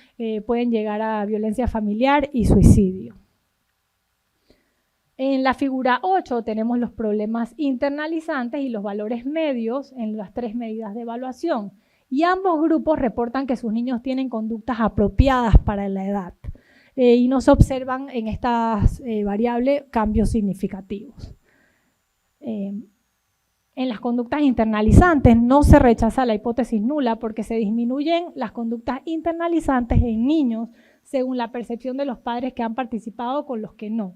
pueden llegar a violencia familiar y suicidio. En la figura 8 tenemos los problemas internalizantes y los valores medios en las 3 medidas de evaluación. Y ambos grupos reportan que sus niños tienen conductas apropiadas para la edad y no se observan en estas variables cambios significativos. En las conductas internalizantes no se rechaza la hipótesis nula porque se disminuyen las conductas internalizantes en niños según la percepción de los padres que han participado con los que no.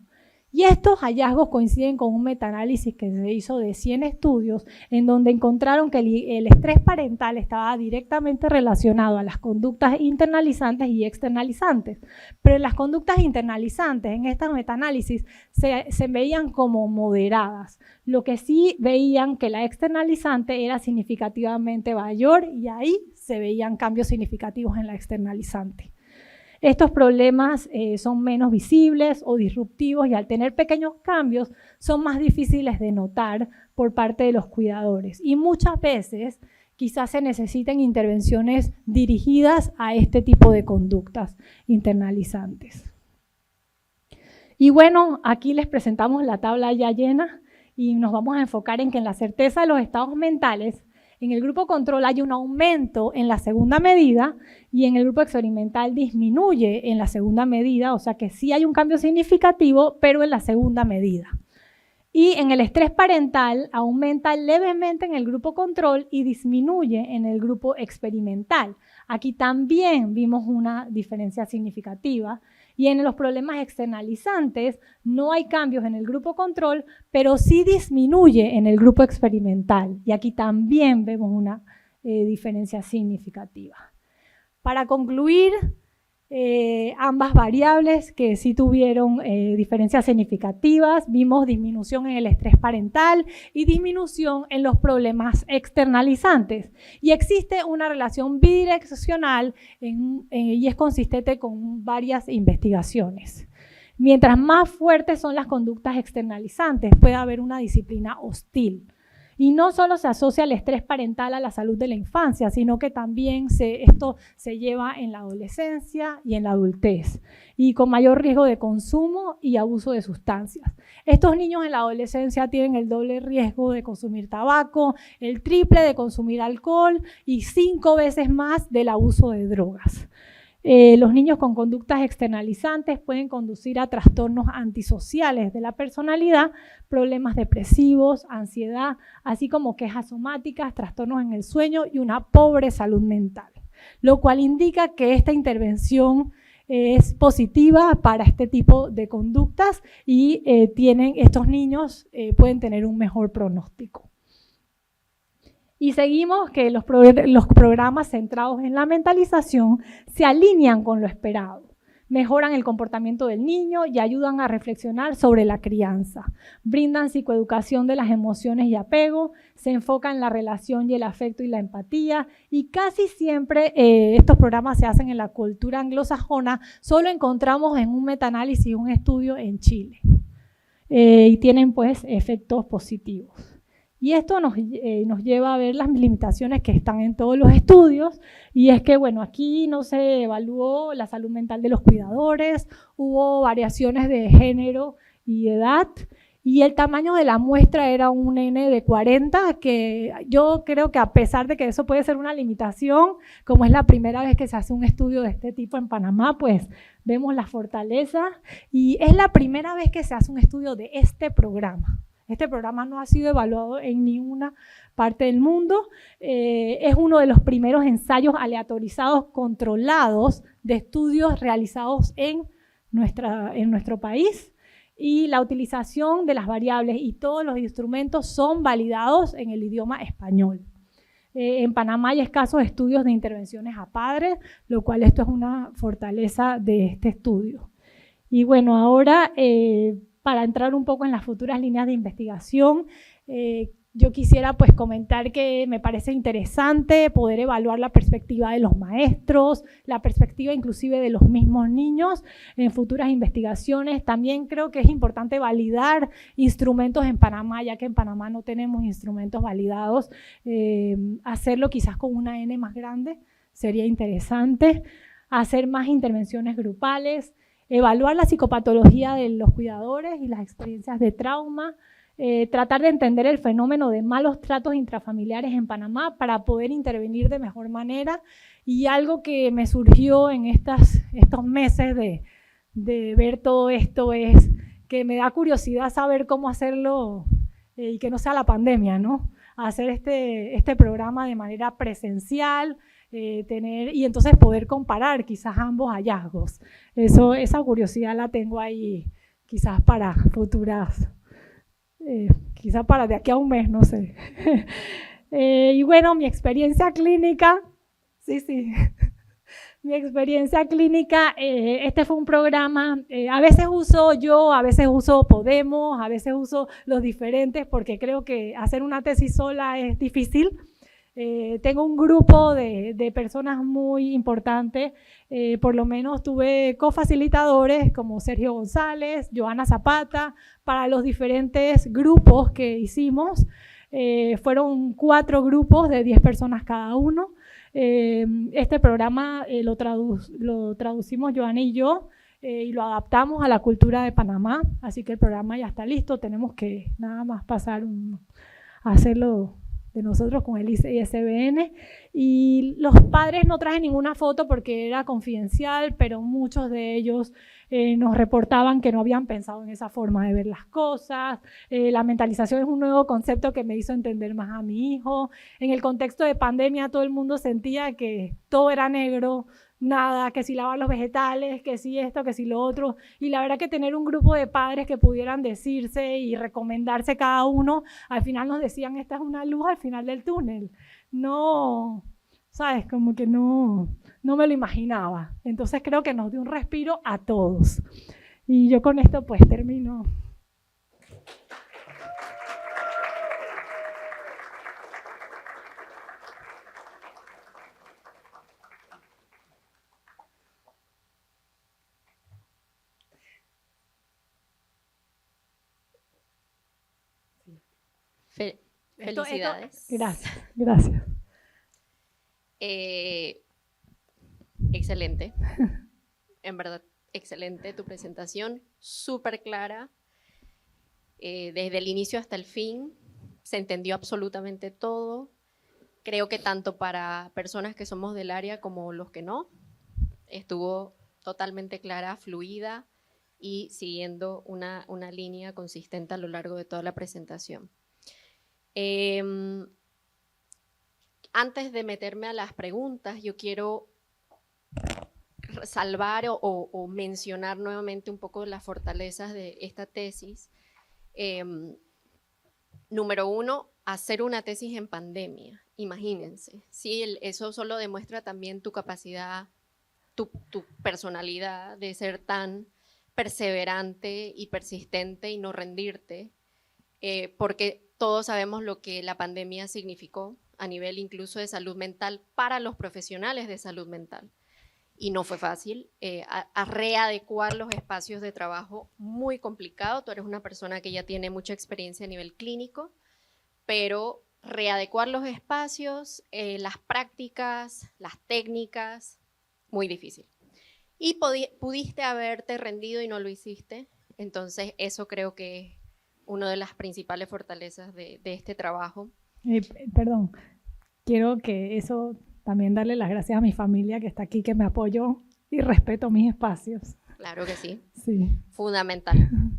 Y estos hallazgos coinciden con un metaanálisis que se hizo de 100 estudios en donde encontraron que el estrés parental estaba directamente relacionado a las conductas internalizantes y externalizantes. Pero las conductas internalizantes en estos metaanálisis se veían como moderadas. Lo que sí veían que la externalizante era significativamente mayor y ahí se veían cambios significativos en la externalizante. Estos problemas son menos visibles o disruptivos y al tener pequeños cambios son más difíciles de notar por parte de los cuidadores. Y muchas veces quizás se necesiten intervenciones dirigidas a este tipo de conductas internalizantes. Y bueno, aquí les presentamos la tabla ya llena y nos vamos a enfocar en que en la certeza de los estados mentales, en el grupo control hay un aumento en la segunda medida y en el grupo experimental disminuye en la segunda medida, o sea que sí hay un cambio significativo, pero en la segunda medida. Y en el estrés parental aumenta levemente en el grupo control y disminuye en el grupo experimental. Aquí también vimos una diferencia significativa. Y en los problemas externalizantes no hay cambios en el grupo control, pero sí disminuye en el grupo experimental. Y aquí también vemos una diferencia significativa. Para concluir, ambas variables que sí tuvieron diferencias significativas, vimos disminución en el estrés parental y disminución en los problemas externalizantes. Y existe una relación bidireccional y es consistente con varias investigaciones. Mientras más fuertes son las conductas externalizantes, puede haber una disciplina hostil. Y no solo se asocia el estrés parental a la salud de la infancia, sino que también esto se lleva en la adolescencia y en la adultez, y con mayor riesgo de consumo y abuso de sustancias. Estos niños en la adolescencia tienen el doble riesgo de consumir tabaco, el triple de consumir alcohol y 5 veces más del abuso de drogas. Los niños con conductas externalizantes pueden conducir a trastornos antisociales de la personalidad, problemas depresivos, ansiedad, así como quejas somáticas, trastornos en el sueño y una pobre salud mental, lo cual indica que esta intervención es positiva para este tipo de conductas y estos niños pueden tener un mejor pronóstico. Y seguimos que los programas centrados en la mentalización se alinean con lo esperado, mejoran el comportamiento del niño y ayudan a reflexionar sobre la crianza, brindan psicoeducación de las emociones y apego, se enfocan en la relación y el afecto y la empatía y casi siempre estos programas se hacen en la cultura anglosajona, solo encontramos en un metaanálisis un estudio en Chile y tienen pues efectos positivos. Y esto nos lleva a ver las limitaciones que están en todos los estudios, y es que, bueno, aquí no se evaluó la salud mental de los cuidadores, hubo variaciones de género y edad, y el tamaño de la muestra era un N de 40, que yo creo que a pesar de que eso puede ser una limitación, como es la primera vez que se hace un estudio de este tipo en Panamá, pues vemos la fortaleza, y es la primera vez que se hace un estudio de este programa. Este programa no ha sido evaluado en ninguna parte del mundo. Es uno de los primeros ensayos aleatorizados controlados de estudios realizados en nuestro país. Y la utilización de las variables y todos los instrumentos son validados en el idioma español. En Panamá hay escasos estudios de intervenciones a padres, lo cual esto es una fortaleza de este estudio. Y bueno, ahora para entrar un poco en las futuras líneas de investigación, yo quisiera pues comentar que me parece interesante poder evaluar la perspectiva de los maestros, la perspectiva inclusive de los mismos niños en futuras investigaciones. También creo que es importante validar instrumentos en Panamá, ya que en Panamá no tenemos instrumentos validados. Hacerlo quizás con una N más grande sería interesante. Hacer más intervenciones grupales, evaluar la psicopatología de los cuidadores y las experiencias de trauma, tratar de entender el fenómeno de malos tratos intrafamiliares en Panamá para poder intervenir de mejor manera. Y algo que me surgió en estos meses de ver todo esto es que me da curiosidad saber cómo hacerlo y que no sea la pandemia, ¿no? Hacer este programa de manera presencial, y entonces poder comparar quizás ambos hallazgos. Esa curiosidad la tengo ahí quizás para futuras, quizás para de aquí a un mes, no sé. Y bueno, mi experiencia clínica, sí. Mi experiencia clínica, este fue un programa, a veces uso yo, a veces uso Podemos, a veces uso los diferentes, porque creo que hacer una tesis sola es difícil. Tengo un grupo de personas muy importantes, por lo menos tuve cofacilitadores como Sergio González, Joana Zapata, para los diferentes grupos que hicimos. Fueron 4 grupos de 10 personas cada uno. Este programa lo traducimos Joana y yo, y lo adaptamos a la cultura de Panamá, así que el programa ya está listo, tenemos que nada más pasar a hacerlo de nosotros con el ISBN. Y los padres no traje ninguna foto porque era confidencial, pero muchos de ellos nos reportaban que no habían pensado en esa forma de ver las cosas. La mentalización es un nuevo concepto que me hizo entender más a mi hijo. En el contexto de pandemia todo el mundo sentía que todo era negro, nada, que si lavar los vegetales, que si esto, que si lo otro. Y la verdad que tener un grupo de padres que pudieran decirse y recomendarse cada uno, al final nos decían, esta es una luz al final del túnel. No, ¿sabes? Como que no me lo imaginaba. Entonces creo que nos dio un respiro a todos. Y yo con esto pues termino. Felicidades. Gracias. Excelente. En verdad, excelente tu presentación, súper clara. Desde el inicio hasta el fin se entendió absolutamente todo. Creo que tanto para personas que somos del área como los que no, estuvo totalmente clara, fluida y siguiendo una línea consistente a lo largo de toda la presentación. Antes de meterme a las preguntas, yo quiero salvar o mencionar nuevamente un poco las fortalezas de esta tesis. Número 1, hacer una tesis en pandemia. Imagínense, ¿sí? Eso solo demuestra también tu capacidad, tu personalidad de ser tan perseverante y persistente y no rendirte, porque todos sabemos lo que la pandemia significó a nivel incluso de salud mental para los profesionales de salud mental. Y no fue fácil, a readecuar los espacios de trabajo, muy complicado. Tú eres una persona que ya tiene mucha experiencia a nivel clínico, pero readecuar los espacios, las prácticas, las técnicas, muy difícil. Y pudiste haberte rendido y no lo hiciste, entonces eso creo que es una de las principales fortalezas de este trabajo. Perdón, quiero que eso también darle las gracias a mi familia que está aquí, que me apoyó y respeto mis espacios. Claro que sí. Sí. Fundamental,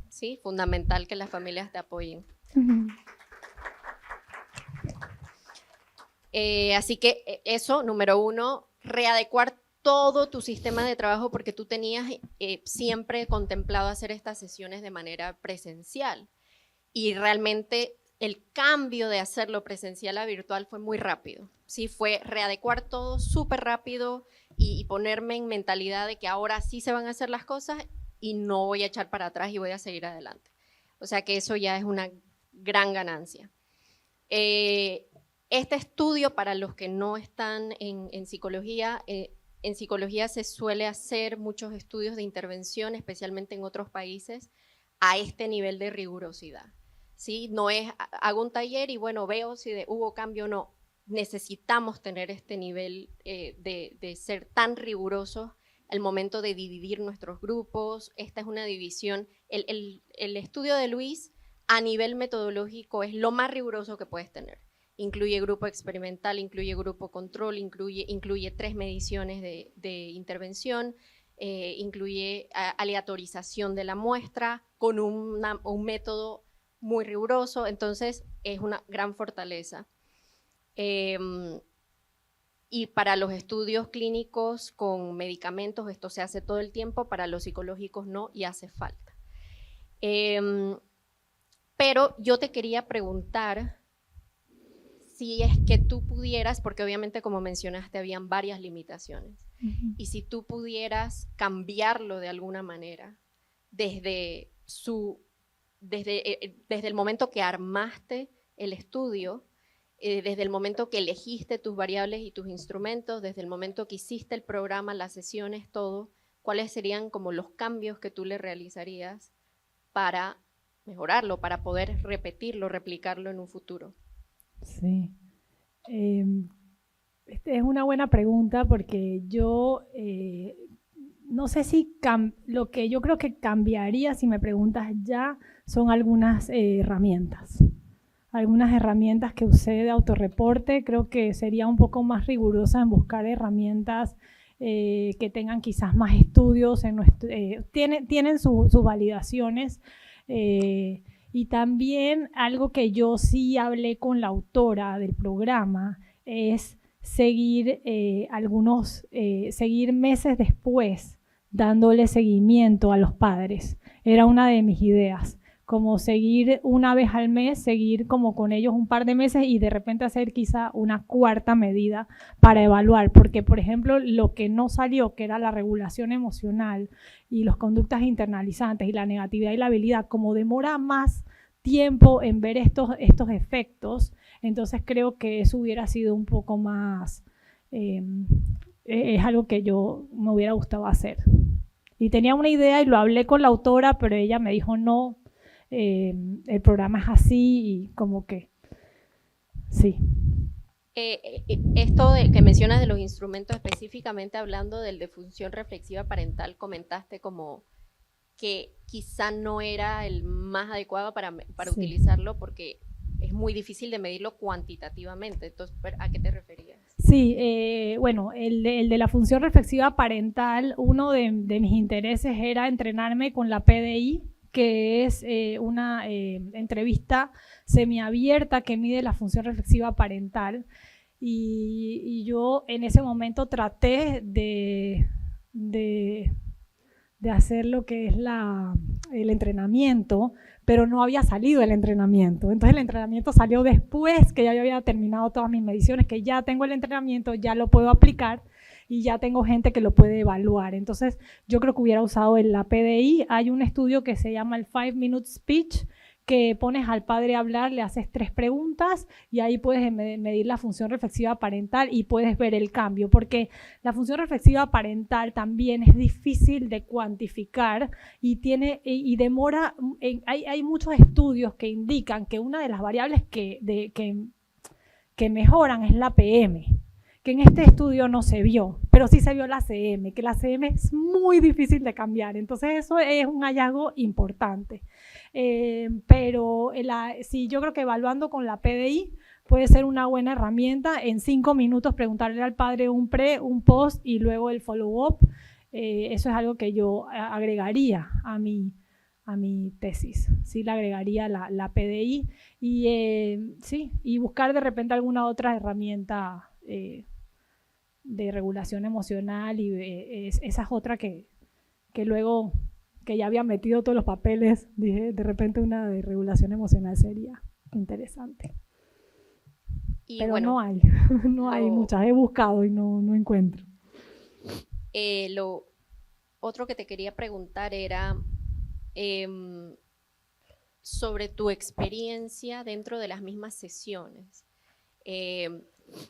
sí, fundamental que las familias te apoyen. Así que eso, número 1, readecuar todo tu sistema de trabajo porque tú tenías siempre contemplado hacer estas sesiones de manera presencial. Y realmente el cambio de hacerlo presencial a virtual fue muy rápido. Sí, fue readecuar todo súper rápido y ponerme en mentalidad de que ahora sí se van a hacer las cosas y no voy a echar para atrás y voy a seguir adelante. O sea que eso ya es una gran ganancia. Este estudio, para los que no están en psicología se suele hacer muchos estudios de intervención, especialmente en otros países, a este nivel de rigurosidad. ¿Sí? No es, hago un taller y bueno, veo si hubo cambio o no. Necesitamos tener este nivel de ser tan rigurosos al momento de dividir nuestros grupos. Esta es una división. El estudio de Luis a nivel metodológico es lo más riguroso que puedes tener. Incluye grupo experimental, incluye grupo control, incluye 3 mediciones de intervención, incluye aleatorización de la muestra con un método muy riguroso. Entonces es una gran fortaleza. Y para los estudios clínicos con medicamentos esto se hace todo el tiempo, para los psicológicos no y hace falta. Pero yo te quería preguntar si es que tú pudieras, porque obviamente como mencionaste habían varias limitaciones, y si tú pudieras cambiarlo de alguna manera desde el momento que armaste el estudio, desde el momento que elegiste tus variables y tus instrumentos, desde el momento que hiciste el programa, las sesiones, todo, ¿cuáles serían como los cambios que tú le realizarías para mejorarlo, para poder repetirlo, replicarlo en un futuro? Sí. Es una buena pregunta porque yo no sé si lo que yo creo que cambiaría, si me preguntas ya, son algunas herramientas. Algunas herramientas que usé de autorreporte. Creo que sería un poco más rigurosa en buscar herramientas que tengan quizás más estudios. Tienen sus validaciones. Y también algo que yo sí hablé con la autora del programa es seguir seguir meses después dándole seguimiento a los padres. Era una de mis ideas, como seguir una vez al mes, seguir como con ellos un par de meses y de repente hacer quizá una cuarta medida para evaluar, porque por ejemplo lo que no salió, que era la regulación emocional y las conductas internalizantes y la negatividad y la habilidad, como demora más tiempo en ver estos efectos, entonces creo que eso hubiera sido un poco más, es algo que yo me hubiera gustado hacer. Y tenía una idea y lo hablé con la autora, pero ella me dijo no, el programa es así y como que sí. Esto que mencionas de los instrumentos, específicamente hablando del de función reflexiva parental, comentaste como que quizá no era el más adecuado para sí, utilizarlo porque es muy difícil de medirlo cuantitativamente. Entonces, ¿a qué te referías? Sí, bueno, el de la función reflexiva parental, uno de mis intereses era entrenarme con la PDI, que es una entrevista semiabierta que mide la función reflexiva parental. Y yo en ese momento traté de hacer lo que es el entrenamiento, pero no había salido el entrenamiento. Entonces el entrenamiento salió después que ya yo había terminado todas mis mediciones, que ya tengo el entrenamiento, ya lo puedo aplicar y ya tengo gente que lo puede evaluar. Entonces yo creo que hubiera usado la PDI. Hay un estudio que se llama el 5-Minute Speech, que pones al padre a hablar, le haces 3 preguntas y ahí puedes medir la función reflexiva parental y puedes ver el cambio, porque la función reflexiva parental también es difícil de cuantificar y demora. Hay muchos estudios que indican que una de las variables que mejoran es la PM, que en este estudio no se vio, pero sí se vio la CM, que la CM es muy difícil de cambiar. Entonces eso es un hallazgo importante. Pero sí, yo creo que evaluando con la PDI puede ser una buena herramienta. En 5 minutos preguntarle al padre un pre, un post y luego el follow-up. Eso es algo que yo agregaría a mi tesis. Sí, le agregaría la PDI y sí, y buscar de repente alguna otra herramienta de regulación emocional, y esa es otra que luego que ya había metido todos los papeles, dije, de repente una de regulación emocional sería interesante. Pero bueno, no hay muchas, he buscado y no encuentro. Lo otro que te quería preguntar era, sobre tu experiencia dentro de las mismas sesiones.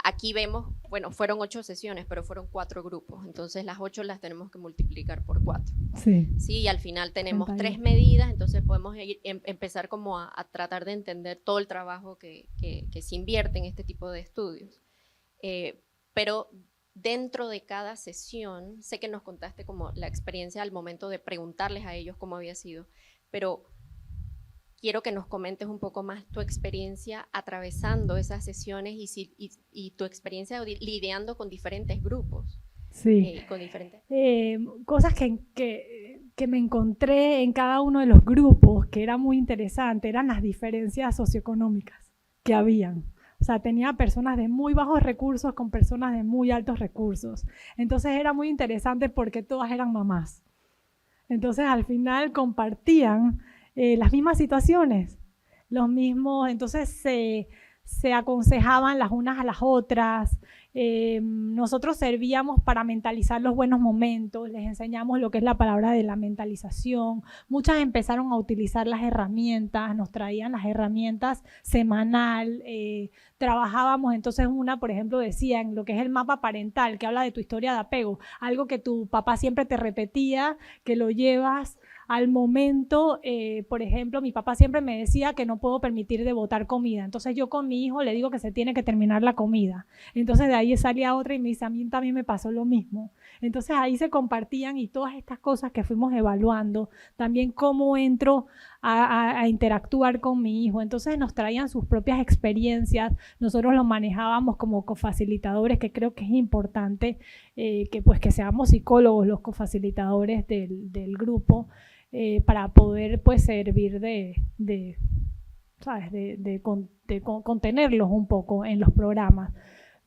Aquí vemos, bueno, fueron 8 sesiones, pero fueron 4 grupos, entonces las 8 las tenemos que multiplicar por 4. Sí. Sí, y al final tenemos 31. 3 medidas, entonces podemos empezar como a tratar de entender todo el trabajo que se invierte en este tipo de estudios. Pero dentro de cada sesión, sé que nos contaste como la experiencia al momento de preguntarles a ellos cómo había sido, pero quiero que nos comentes un poco más tu experiencia atravesando esas sesiones y tu experiencia lidiando con diferentes grupos. Sí. Con diferentes... Cosas que me encontré en cada uno de los grupos, que era muy interesante, eran las diferencias socioeconómicas que habían. O sea, tenía personas de muy bajos recursos con personas de muy altos recursos. Entonces era muy interesante porque todas eran mamás. Entonces al final compartían las mismas situaciones, los mismos, entonces se aconsejaban las unas a las otras. Nosotros servíamos para mentalizar los buenos momentos, les enseñamos lo que es la palabra de la mentalización. Muchas empezaron a utilizar las herramientas, nos traían las herramientas semanal. Trabajábamos, entonces una, por ejemplo, decía en lo que es el mapa parental, que habla de tu historia de apego, algo que tu papá siempre te repetía, que lo llevas al momento. Por ejemplo, mi papá siempre me decía que no puedo permitir de botar comida, entonces yo con mi hijo le digo que se tiene que terminar la comida. Entonces de ahí salía otra y me dice, a mí también me pasó lo mismo. Entonces ahí se compartían, y todas estas cosas que fuimos evaluando, también cómo entro a interactuar con mi hijo. Entonces nos traían sus propias experiencias, nosotros lo manejábamos como cofacilitadores, que creo que es importante que seamos psicólogos los cofacilitadores del grupo, para poder pues servir ¿sabes? de contenerlos un poco en los programas.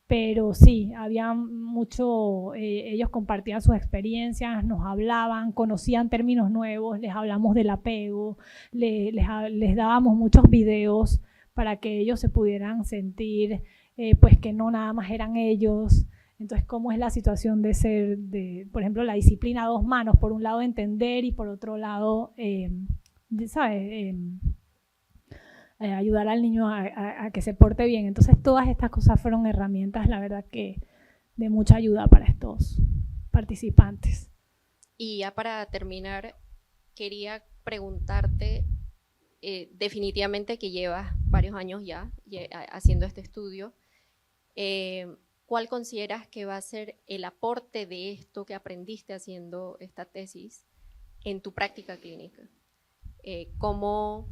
Pero sí, había mucho, ellos compartían sus experiencias, nos hablaban, conocían términos nuevos, les hablamos del apego, les dábamos muchos videos para que ellos se pudieran sentir pues que no nada más eran ellos. Entonces, ¿cómo es la situación de ser, por ejemplo, la disciplina a 2 manos? Por un lado, entender, y por otro lado, ¿sabes? Ayudar al niño a que se porte bien. Entonces, todas estas cosas fueron herramientas, la verdad, que de mucha ayuda para estos participantes. Y ya para terminar, quería preguntarte, definitivamente que llevas varios años ya haciendo este estudio, ¿cuál consideras que va a ser el aporte de esto que aprendiste haciendo esta tesis en tu práctica clínica? ¿Cómo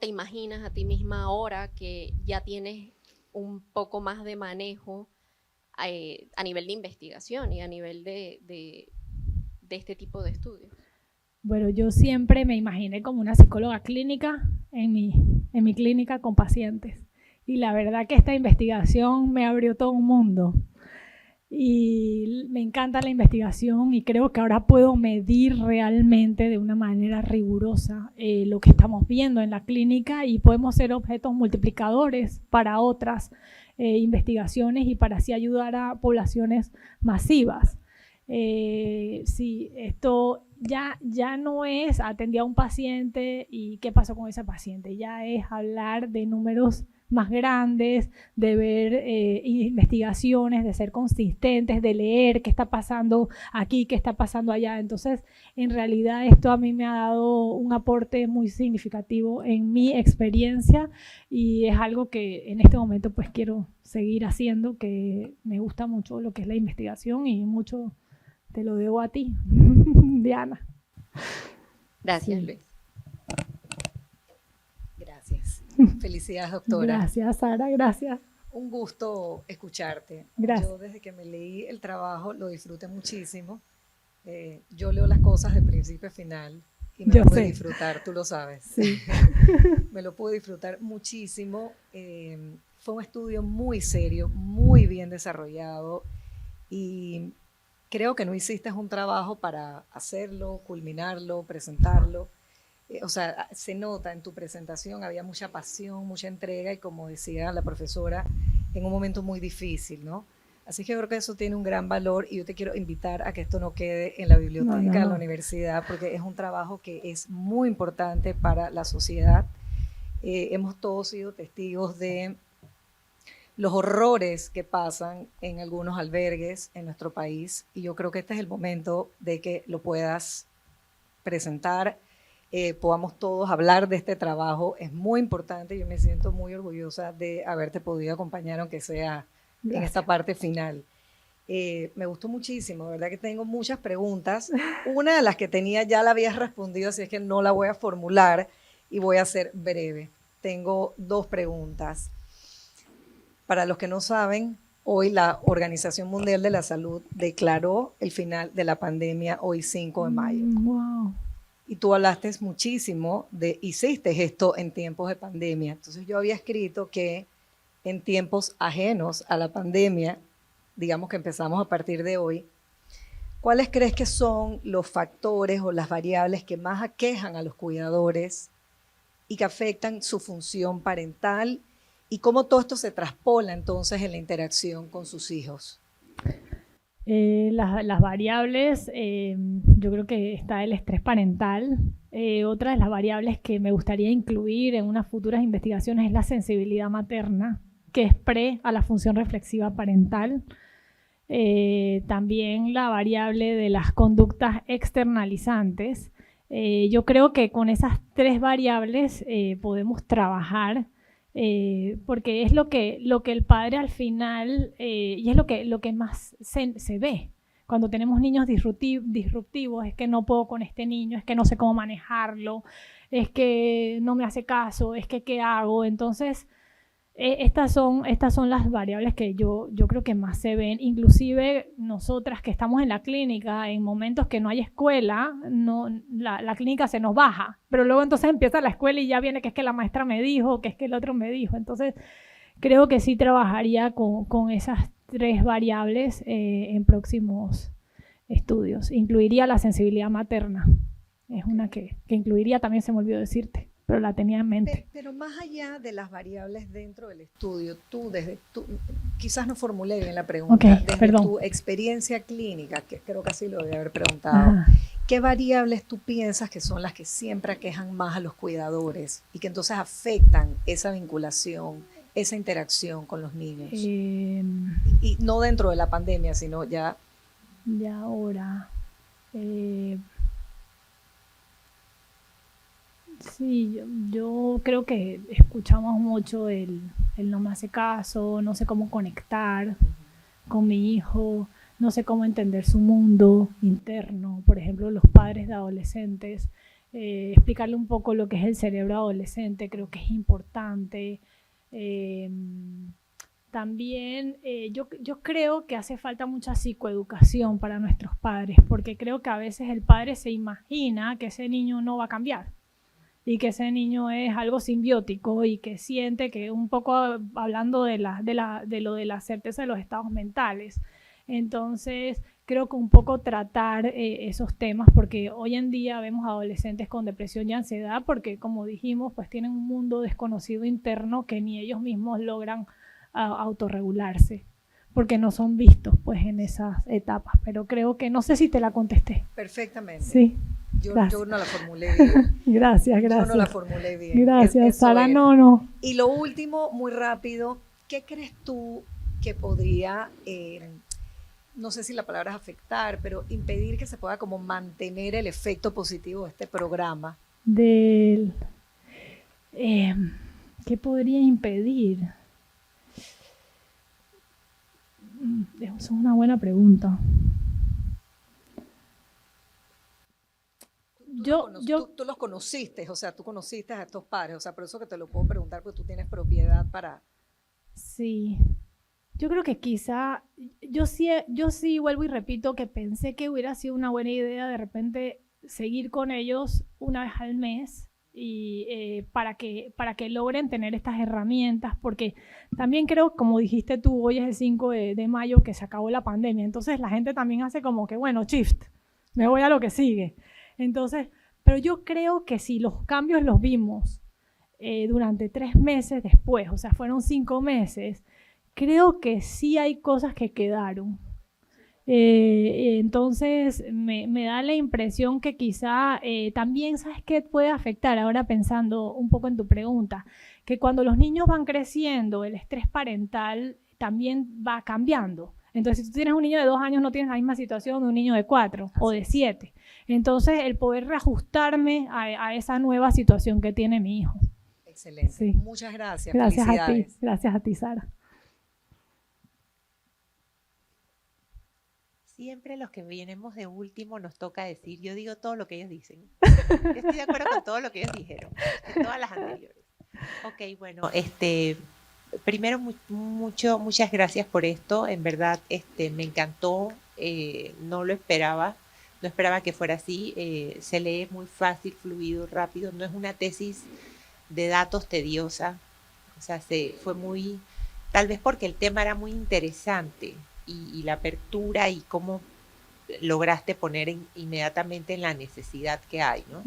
te imaginas a ti misma ahora que ya tienes un poco más de manejo a nivel de investigación y a nivel de este tipo de estudios? Bueno, yo siempre me imaginé como una psicóloga clínica en mi clínica con pacientes. Y la verdad que esta investigación me abrió todo un mundo. Y me encanta la investigación, y creo que ahora puedo medir realmente de una manera rigurosa lo que estamos viendo en la clínica, y podemos ser objetos multiplicadores para otras investigaciones y para así ayudar a poblaciones masivas. Sí, esto ya no es atendí a un paciente y qué pasó con ese paciente, ya es hablar de números más grandes, de ver investigaciones, de ser consistentes, de leer qué está pasando aquí, qué está pasando allá. Entonces, en realidad esto a mí me ha dado un aporte muy significativo en mi experiencia, y es algo que en este momento pues quiero seguir haciendo, que me gusta mucho lo que es la investigación, y mucho te lo debo a ti, Diana. Gracias, Sí. Luis. Gracias. Felicidades, doctora. Gracias, Sara, gracias. Un gusto escucharte. Gracias. Yo desde que me leí el trabajo lo disfruté muchísimo. Yo leo las cosas de principio a final y me Yo lo pude sé. disfrutar, tú lo sabes. Sí. Me lo pude disfrutar muchísimo. Fue un estudio muy serio, muy bien desarrollado, y creo que no hiciste un trabajo para hacerlo, culminarlo, presentarlo. O sea, se nota en tu presentación, había mucha pasión, mucha entrega, y como decía la profesora, en un momento muy difícil, ¿no? Así que yo creo que eso tiene un gran valor y yo te quiero invitar a que esto no quede en la biblioteca de la universidad, porque es un trabajo que es muy importante para la sociedad. Hemos todos sido testigos de los horrores que pasan en algunos albergues en nuestro país y yo creo que este es el momento de que lo puedas presentar, podamos todos hablar de este trabajo. Es muy importante, yo me siento muy orgullosa de haberte podido acompañar, aunque sea en esta parte final. Me gustó muchísimo, ¿verdad? Que tengo muchas preguntas. Una de las que tenía ya la habías respondido, así es que no la voy a formular y voy a ser breve. Tengo 2 preguntas. Para los que no saben, hoy la Organización Mundial de la Salud declaró el final de la pandemia hoy 5 de mayo. Wow. Y tú hablaste muchísimo hiciste esto en tiempos de pandemia. Entonces yo había escrito que en tiempos ajenos a la pandemia, digamos que empezamos a partir de hoy, ¿cuáles crees que son los factores o las variables que más aquejan a los cuidadores y que afectan su función parental y cómo todo esto se traspola entonces en la interacción con sus hijos? Las variables, yo creo que está el estrés parental. Otra de las variables que me gustaría incluir en unas futuras investigaciones es la sensibilidad materna, que es pre a la función reflexiva parental. También la variable de las conductas externalizantes. Yo creo que con esas 3 variables podemos trabajar, porque es lo que el padre al final, y es lo que más se ve. Cuando tenemos niños disruptivos, es que no puedo con este niño, es que no sé cómo manejarlo, es que no me hace caso, es que ¿qué hago? Entonces, estas son las variables que yo creo que más se ven. Inclusive nosotras que estamos en la clínica, en momentos que no hay escuela, la clínica se nos baja, pero luego entonces empieza la escuela y ya viene que es que la maestra me dijo, que es que el otro me dijo. Entonces creo que sí trabajaría con esas 3 variables en próximos estudios. Incluiría la sensibilidad materna, es una que incluiría, también se me olvidó decirte, pero la tenía en mente. Pero más allá de las variables dentro del estudio, quizás no formulé bien la pregunta, Okay, desde perdón. tu experiencia clínica, que creo que así lo debí haber preguntado, ¿qué variables tú piensas que son las que siempre aquejan más a los cuidadores y que entonces afectan esa vinculación, esa interacción con los niños? Y no dentro de la pandemia, sino ya... Ya ahora... Sí, yo creo que escuchamos mucho el no me hace caso, no sé cómo conectar con mi hijo, no sé cómo entender su mundo interno. Por ejemplo, los padres de adolescentes, explicarle un poco lo que es el cerebro adolescente, creo que es importante. También yo creo que hace falta mucha psicoeducación para nuestros padres, porque creo que a veces el padre se imagina que ese niño no va a cambiar y que ese niño es algo simbiótico y que siente que un poco hablando de lo de la certeza de los estados mentales. Entonces creo que un poco tratar esos temas, porque hoy en día vemos adolescentes con depresión y ansiedad porque, como dijimos, pues tienen un mundo desconocido interno que ni ellos mismos logran autorregularse, porque no son vistos pues en esas etapas. Pero creo que, no sé si te la contesté. Perfectamente. Sí. Yo no la formulé bien. Gracias. Yo no la formulé bien. Gracias, Sara. No. Y lo último, muy rápido, ¿qué crees tú que podría, no sé si la palabra es afectar, pero impedir que se pueda como mantener el efecto positivo de este programa? ¿Qué podría impedir? Esa es una buena pregunta. Tú los conociste, o sea, tú conociste a estos padres, o sea, por eso que te lo puedo preguntar, porque tú tienes propiedad para... Sí, yo creo que quizá, yo sí vuelvo y repito que pensé que hubiera sido una buena idea de repente seguir con ellos una vez al mes y para que logren tener estas herramientas, porque también creo, como dijiste tú, hoy es el 5 de mayo que se acabó la pandemia, entonces la gente también hace como que, bueno, shift, me voy a lo que sigue. Entonces, pero yo creo que si los cambios los vimos durante 3 meses después, o sea, fueron 5 meses, creo que sí hay cosas que quedaron. Entonces me da la impresión que quizá también, ¿sabes qué puede afectar? Ahora pensando un poco en tu pregunta, que cuando los niños van creciendo, el estrés parental también va cambiando. Entonces, si tú tienes un niño de 2 años, no tienes la misma situación de un niño de 4 o de 7. Entonces, el poder reajustarme a esa nueva situación que tiene mi hijo. Excelente. Sí. Muchas gracias. Gracias a ti. Felicidades. Gracias a ti, Sara. Siempre los que venimos de último nos toca decir, yo digo todo lo que ellos dicen. Yo estoy de acuerdo con todo lo que ellos dijeron, de todas las anteriores. Ok, bueno, primero muchas gracias por esto. En verdad, me encantó. No lo esperaba. No esperaba que fuera así. Se lee muy fácil, fluido, rápido. No es una tesis de datos tediosa. O sea, fue muy, tal vez porque el tema era muy interesante y la apertura y cómo lograste poner inmediatamente en la necesidad que hay, ¿no?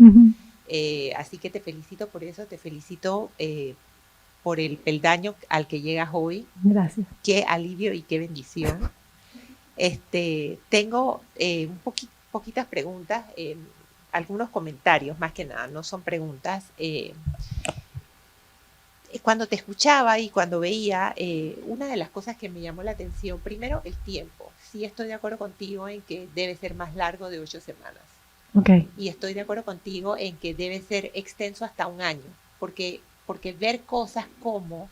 Así que te felicito por eso, te felicito por el peldaño al que llegas hoy. Gracias. Qué alivio y qué bendición. Tengo poquitas preguntas, algunos comentarios, más que nada, no son preguntas. Cuando te escuchaba y cuando veía, una de las cosas que me llamó la atención, primero el tiempo. Sí estoy de acuerdo contigo en que debe ser más largo de 8 semanas. Okay. Y estoy de acuerdo contigo en que debe ser extenso hasta 1 año, porque ver cosas como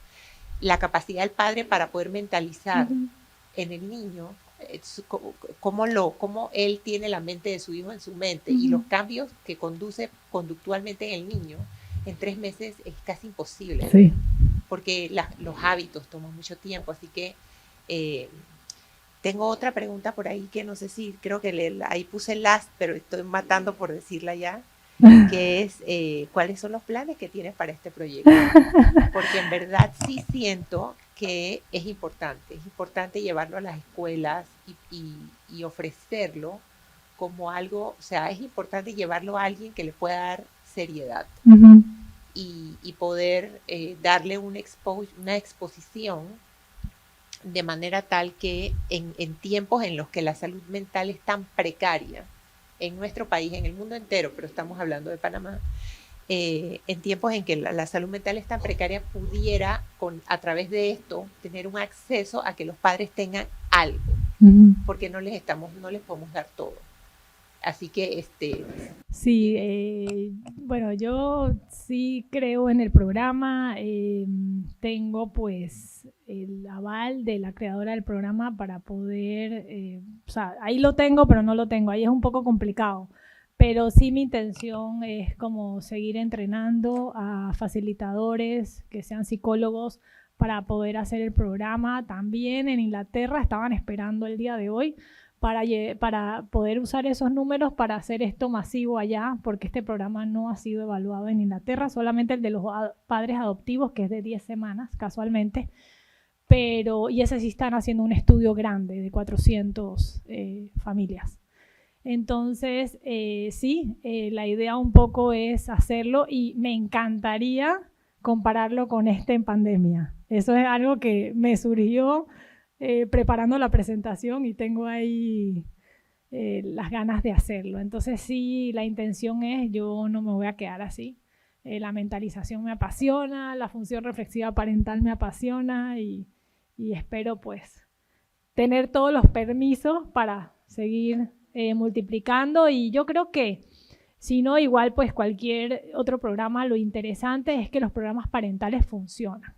la capacidad del padre para poder mentalizar en el niño, cómo él tiene la mente de su hijo en su mente y los cambios que conduce conductualmente en el niño, en 3 meses es casi imposible, sí, porque los hábitos toman mucho tiempo. Así que tengo otra pregunta por ahí que no sé si, creo que ahí puse last, pero estoy matando por decirla ya, que es cuáles son los planes que tienes para este proyecto, porque en verdad sí siento que es importante llevarlo a las escuelas y ofrecerlo como algo, o sea, es importante llevarlo a alguien que le pueda dar seriedad y poder darle una exposición de manera tal que en tiempos en los que la salud mental es tan precaria en nuestro país, en el mundo entero, pero estamos hablando de Panamá, en tiempos en que la salud mental es tan precaria, pudiera a través de esto tener un acceso a que los padres tengan algo, porque no les podemos dar todo. Así que sí, bueno, yo sí creo en el programa. Tengo pues el aval de la creadora del programa para poder, o sea, ahí lo tengo, pero no lo tengo, ahí es un poco complicado. Pero sí mi intención es como seguir entrenando a facilitadores que sean psicólogos para poder hacer el programa. También en Inglaterra estaban esperando el día de hoy para poder usar esos números para hacer esto masivo allá, porque este programa no ha sido evaluado en Inglaterra, solamente el de los padres adoptivos, que es de 10 semanas casualmente, y ese sí están haciendo un estudio grande de 400 familias. Entonces, sí, la idea un poco es hacerlo y me encantaría compararlo con en pandemia. Eso es algo que me surgió preparando la presentación y tengo ahí las ganas de hacerlo. Entonces sí, la intención es, yo no me voy a quedar así. La mentalización me apasiona, la función reflexiva parental me apasiona y espero pues tener todos los permisos para seguir multiplicando. Y yo creo que si no, igual pues cualquier otro programa, lo interesante es que los programas parentales funcionan.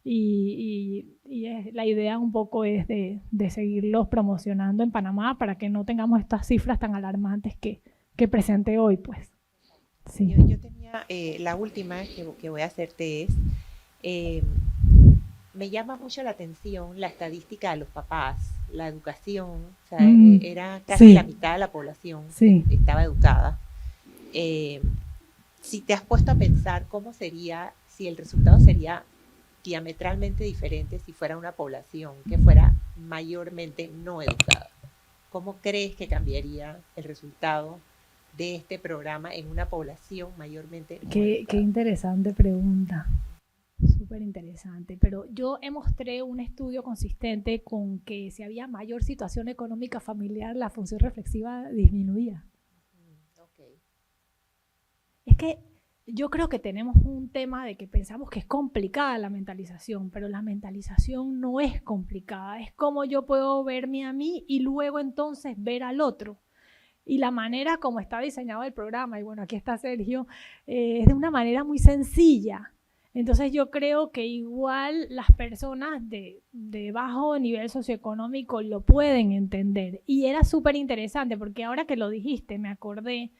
Y la idea un poco es de seguirlos promocionando en Panamá para que no tengamos estas cifras tan alarmantes que presenté hoy, pues. Sí. Yo tenía, la última que voy a hacerte es, me llama mucho la atención la estadística de los papás, la educación, o sea, era casi sí, la mitad de la población sí, que estaba educada. Si te has puesto a pensar cómo sería, si el resultado sería diametralmente diferente si fuera una población que fuera mayormente no educada. ¿Cómo crees que cambiaría el resultado de este programa en una población mayormente no educada? Qué interesante pregunta. Súper súper interesante. Pero yo mostré un estudio consistente con que si había mayor situación económica familiar, la función reflexiva disminuía. Okay. Es que yo creo que tenemos un tema de que pensamos que es complicada la mentalización, pero la mentalización no es complicada. Es como yo puedo verme a mí y luego entonces ver al otro. Y la manera como está diseñado el programa, y bueno, aquí está Sergio, es de una manera muy sencilla. Entonces yo creo que igual las personas de bajo nivel socioeconómico lo pueden entender. Y era súper interesante porque ahora que lo dijiste me acordé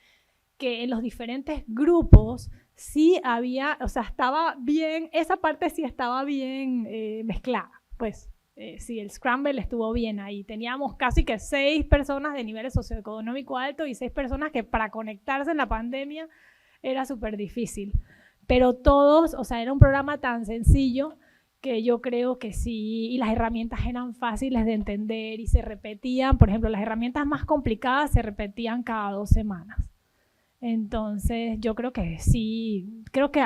que en los diferentes grupos sí había, o sea, estaba bien, esa parte sí estaba bien mezclada, pues. Sí, el Scramble estuvo bien ahí. Teníamos casi que 6 personas de nivel socioeconómico alto y 6 personas que para conectarse en la pandemia era súper difícil. Pero todos, o sea, era un programa tan sencillo que yo creo que sí, y las herramientas eran fáciles de entender y se repetían. Por ejemplo, las herramientas más complicadas se repetían cada 2 semanas. Entonces, yo creo que sí, creo que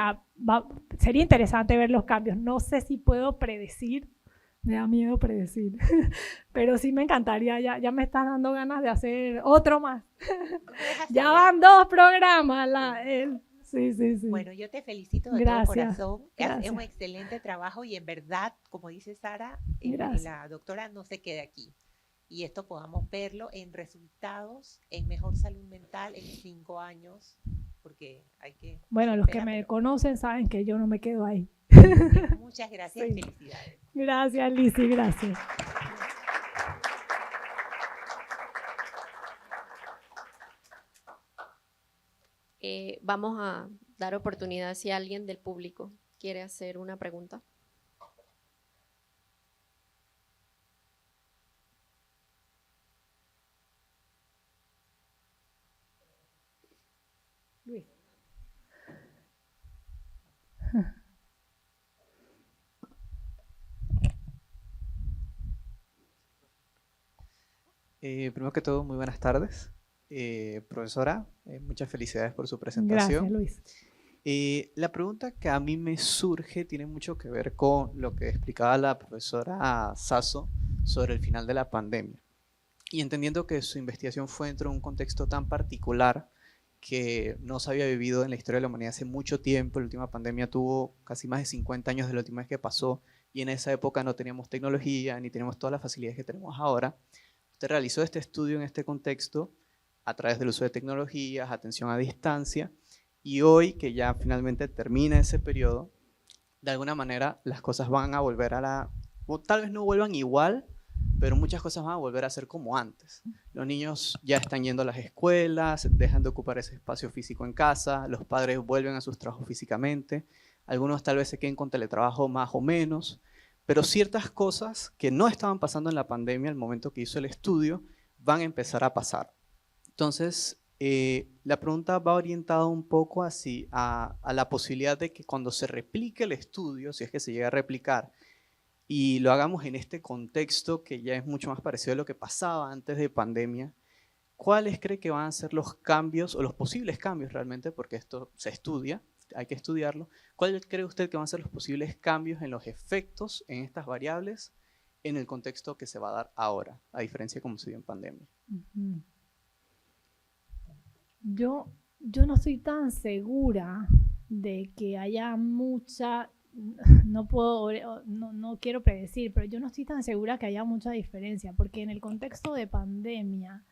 sería interesante ver los cambios. No sé si puedo predecir. Me da miedo predecir, pero sí me encantaría, ya me estás dando ganas de hacer otro más. Ya van 2 programas. Sí. Bueno, yo te felicito de todo corazón. Es un excelente trabajo y en verdad, como dice Sara, la doctora no se queda aquí. Y esto podamos verlo en resultados, en mejor salud mental en 5 años, porque hay que... Bueno, los que me conocen saben que yo no me quedo ahí. Muchas gracias y felicidades. Gracias, Lizzy, gracias. Vamos a dar oportunidad si alguien del público quiere hacer una pregunta. Luis. Primero que todo, muy buenas tardes. Profesora, muchas felicidades por su presentación. Gracias, Luis. La pregunta que a mí me surge tiene mucho que ver con lo que explicaba la profesora Sasso sobre el final de la pandemia. Y entendiendo que su investigación fue dentro de un contexto tan particular que no se había vivido en la historia de la humanidad hace mucho tiempo. La última pandemia tuvo casi más de 50 años de la última vez que pasó y en esa época no teníamos tecnología ni teníamos todas las facilidades que tenemos ahora. Usted realizó este estudio en este contexto a través del uso de tecnologías, atención a distancia, y hoy que ya finalmente termina ese periodo, de alguna manera las cosas van a volver o tal vez no vuelvan igual, pero muchas cosas van a volver a ser como antes. Los niños ya están yendo a las escuelas, dejan de ocupar ese espacio físico en casa, los padres vuelven a sus trabajos físicamente, algunos tal vez se queden con teletrabajo más o menos, pero ciertas cosas que no estaban pasando en la pandemia al momento que hizo el estudio van a empezar a pasar. Entonces, la pregunta va orientada un poco así a la posibilidad de que cuando se replique el estudio, si es que se llega a replicar, y lo hagamos en este contexto que ya es mucho más parecido a lo que pasaba antes de pandemia, ¿cuáles cree que van a ser los cambios o los posibles cambios realmente? Porque esto se estudia, hay que estudiarlo. ¿Cuál cree usted que van a ser los posibles cambios en los efectos en estas variables en el contexto que se va a dar ahora, a diferencia de cómo se dio en pandemia? Yo no estoy tan segura de que haya mucha, no quiero predecir, pero yo no estoy tan segura que haya mucha diferencia, porque en el contexto de pandemia,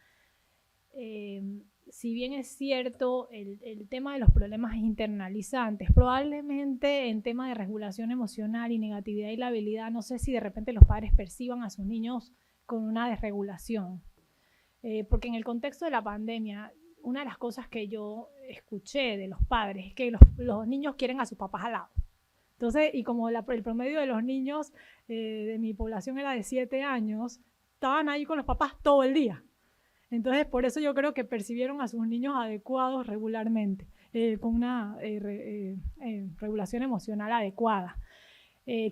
si bien es cierto, el tema de los problemas internalizantes, probablemente en tema de regulación emocional y negatividad y labilidad, no sé si de repente los padres perciban a sus niños con una desregulación, porque en el contexto de la pandemia, una de las cosas que yo escuché de los padres es que los niños quieren a sus papás al lado. Entonces, y como el promedio de los niños de mi población era de 7 años, estaban ahí con los papás todo el día. Entonces, por eso yo creo que percibieron a sus niños adecuados regularmente, con una regulación emocional adecuada.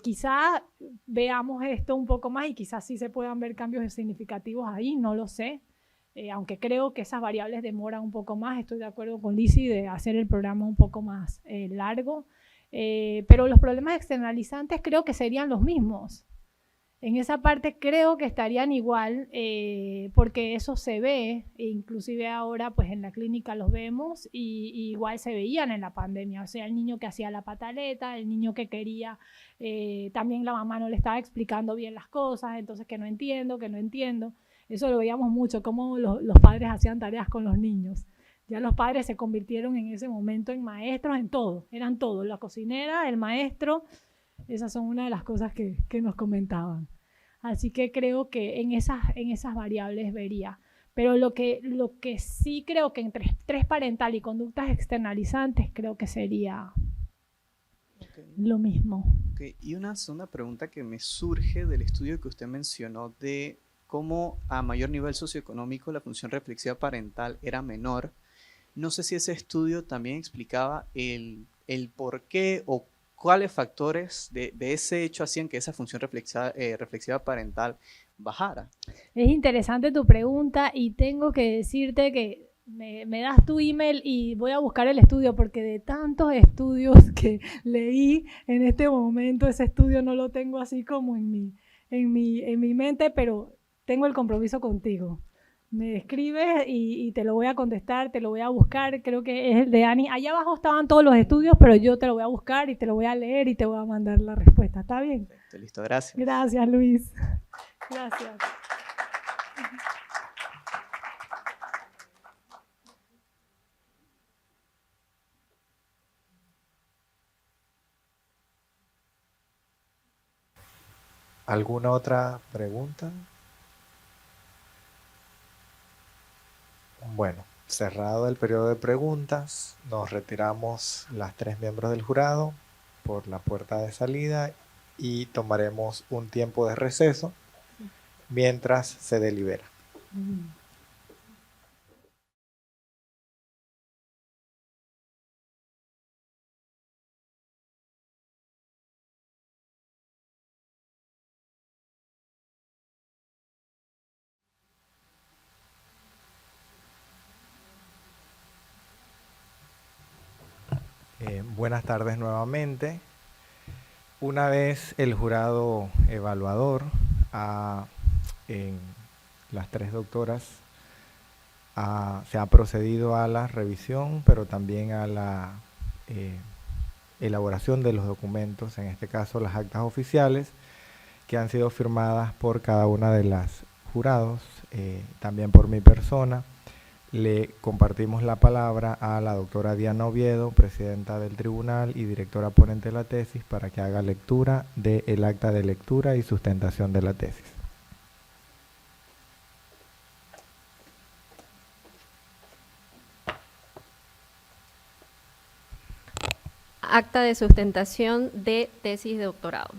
Quizá veamos esto un poco más y quizás sí se puedan ver cambios significativos ahí, no lo sé. Aunque creo que esas variables demoran un poco más, estoy de acuerdo con Lizzy de hacer el programa un poco más largo. pero los problemas externalizantes creo que serían los mismos. En esa parte creo que estarían igual, porque eso se ve, e inclusive ahora pues en la clínica los vemos y igual se veían en la pandemia. O sea, el niño que hacía la pataleta, el niño que quería, también la mamá no le estaba explicando bien las cosas, entonces que no entiendo. Eso lo veíamos mucho, cómo los padres hacían tareas con los niños. Ya los padres se convirtieron en ese momento en maestros en todo, eran todos, la cocinera, el maestro. Esas son una de las cosas que nos comentaban. Así que creo que en esas variables vería. Pero lo que sí creo que entre estrés parental y conductas externalizantes creo que sería lo mismo. Okay. Y una segunda pregunta que me surge del estudio que usted mencionó de cómo a mayor nivel socioeconómico la función reflexiva parental era menor. No sé si ese estudio también explicaba el por qué o cuáles factores de ese hecho hacían que esa función reflexiva parental bajara. Es interesante tu pregunta y tengo que decirte que me das tu email y voy a buscar el estudio, porque de tantos estudios que leí en este momento, ese estudio no lo tengo así como en mi mente, pero tengo el compromiso contigo. Me escribes y te lo voy a contestar, te lo voy a buscar, creo que es el de Ani. Allá abajo estaban todos los estudios, pero yo te lo voy a buscar y te lo voy a leer y te voy a mandar la respuesta. ¿Está bien? Perfecto, listo, gracias. Gracias, Luis. Gracias. ¿Alguna otra pregunta? Bueno, cerrado el periodo de preguntas, nos retiramos las 3 miembros del jurado por la puerta de salida y tomaremos un tiempo de receso mientras se delibera. Buenas tardes nuevamente. Una vez el jurado evaluador, en las 3 doctoras, se ha procedido a la revisión, pero también a la elaboración de los documentos, en este caso las actas oficiales, que han sido firmadas por cada una de las jurados, también por mi persona. Le compartimos la palabra a la doctora Diana Oviedo, presidenta del tribunal y directora ponente de la tesis, para que haga lectura del acta de lectura y sustentación de la tesis. Acta de sustentación de tesis de doctorado.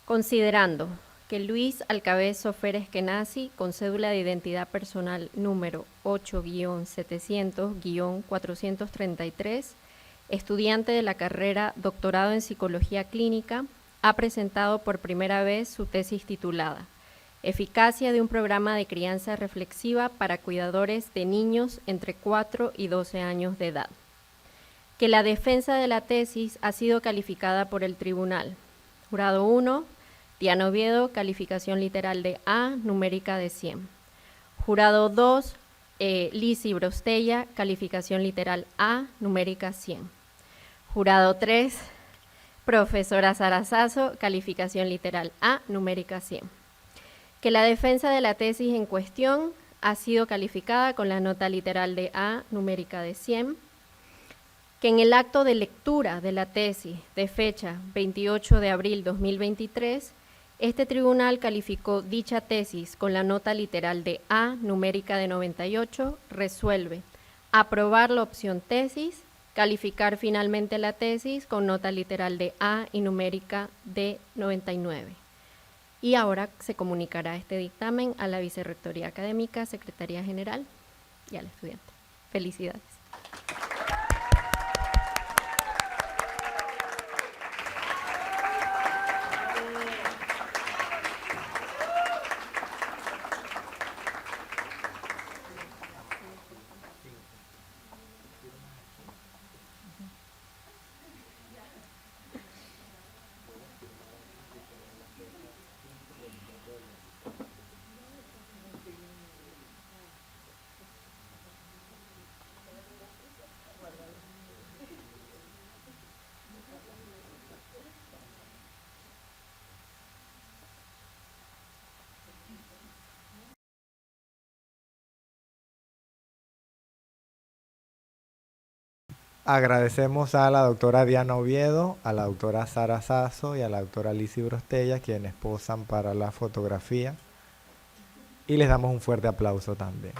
Considerando que Luis Alcabezo Férez Kenazi, con cédula de identidad personal número 8-700-433, estudiante de la carrera Doctorado en Psicología Clínica, ha presentado por primera vez su tesis titulada Eficacia de un programa de crianza reflexiva para cuidadores de niños entre 4 y 12 años de edad. Que la defensa de la tesis ha sido calificada por el tribunal. Jurado 1, Diana Oviedo, calificación literal de A, numérica de 100. Jurado 2, Lizzy Brostella, calificación literal A, numérica 100. Jurado 3, profesora Sara Sasso, calificación literal A, numérica 100. Que la defensa de la tesis en cuestión ha sido calificada con la nota literal de A, numérica de 100. Que en el acto de lectura de la tesis de fecha 28 de abril 2023, este tribunal calificó dicha tesis con la nota literal de A, numérica de 98, resuelve aprobar la opción tesis, calificar finalmente la tesis con nota literal de A y numérica de 99. Y ahora se comunicará este dictamen a la Vicerrectoría Académica, Secretaría General y al estudiante. Felicidades. Agradecemos a la doctora Diana Oviedo, a la doctora Sara Sasso y a la doctora Lizzy Brostella, quienes posan para la fotografía. Y les damos un fuerte aplauso también.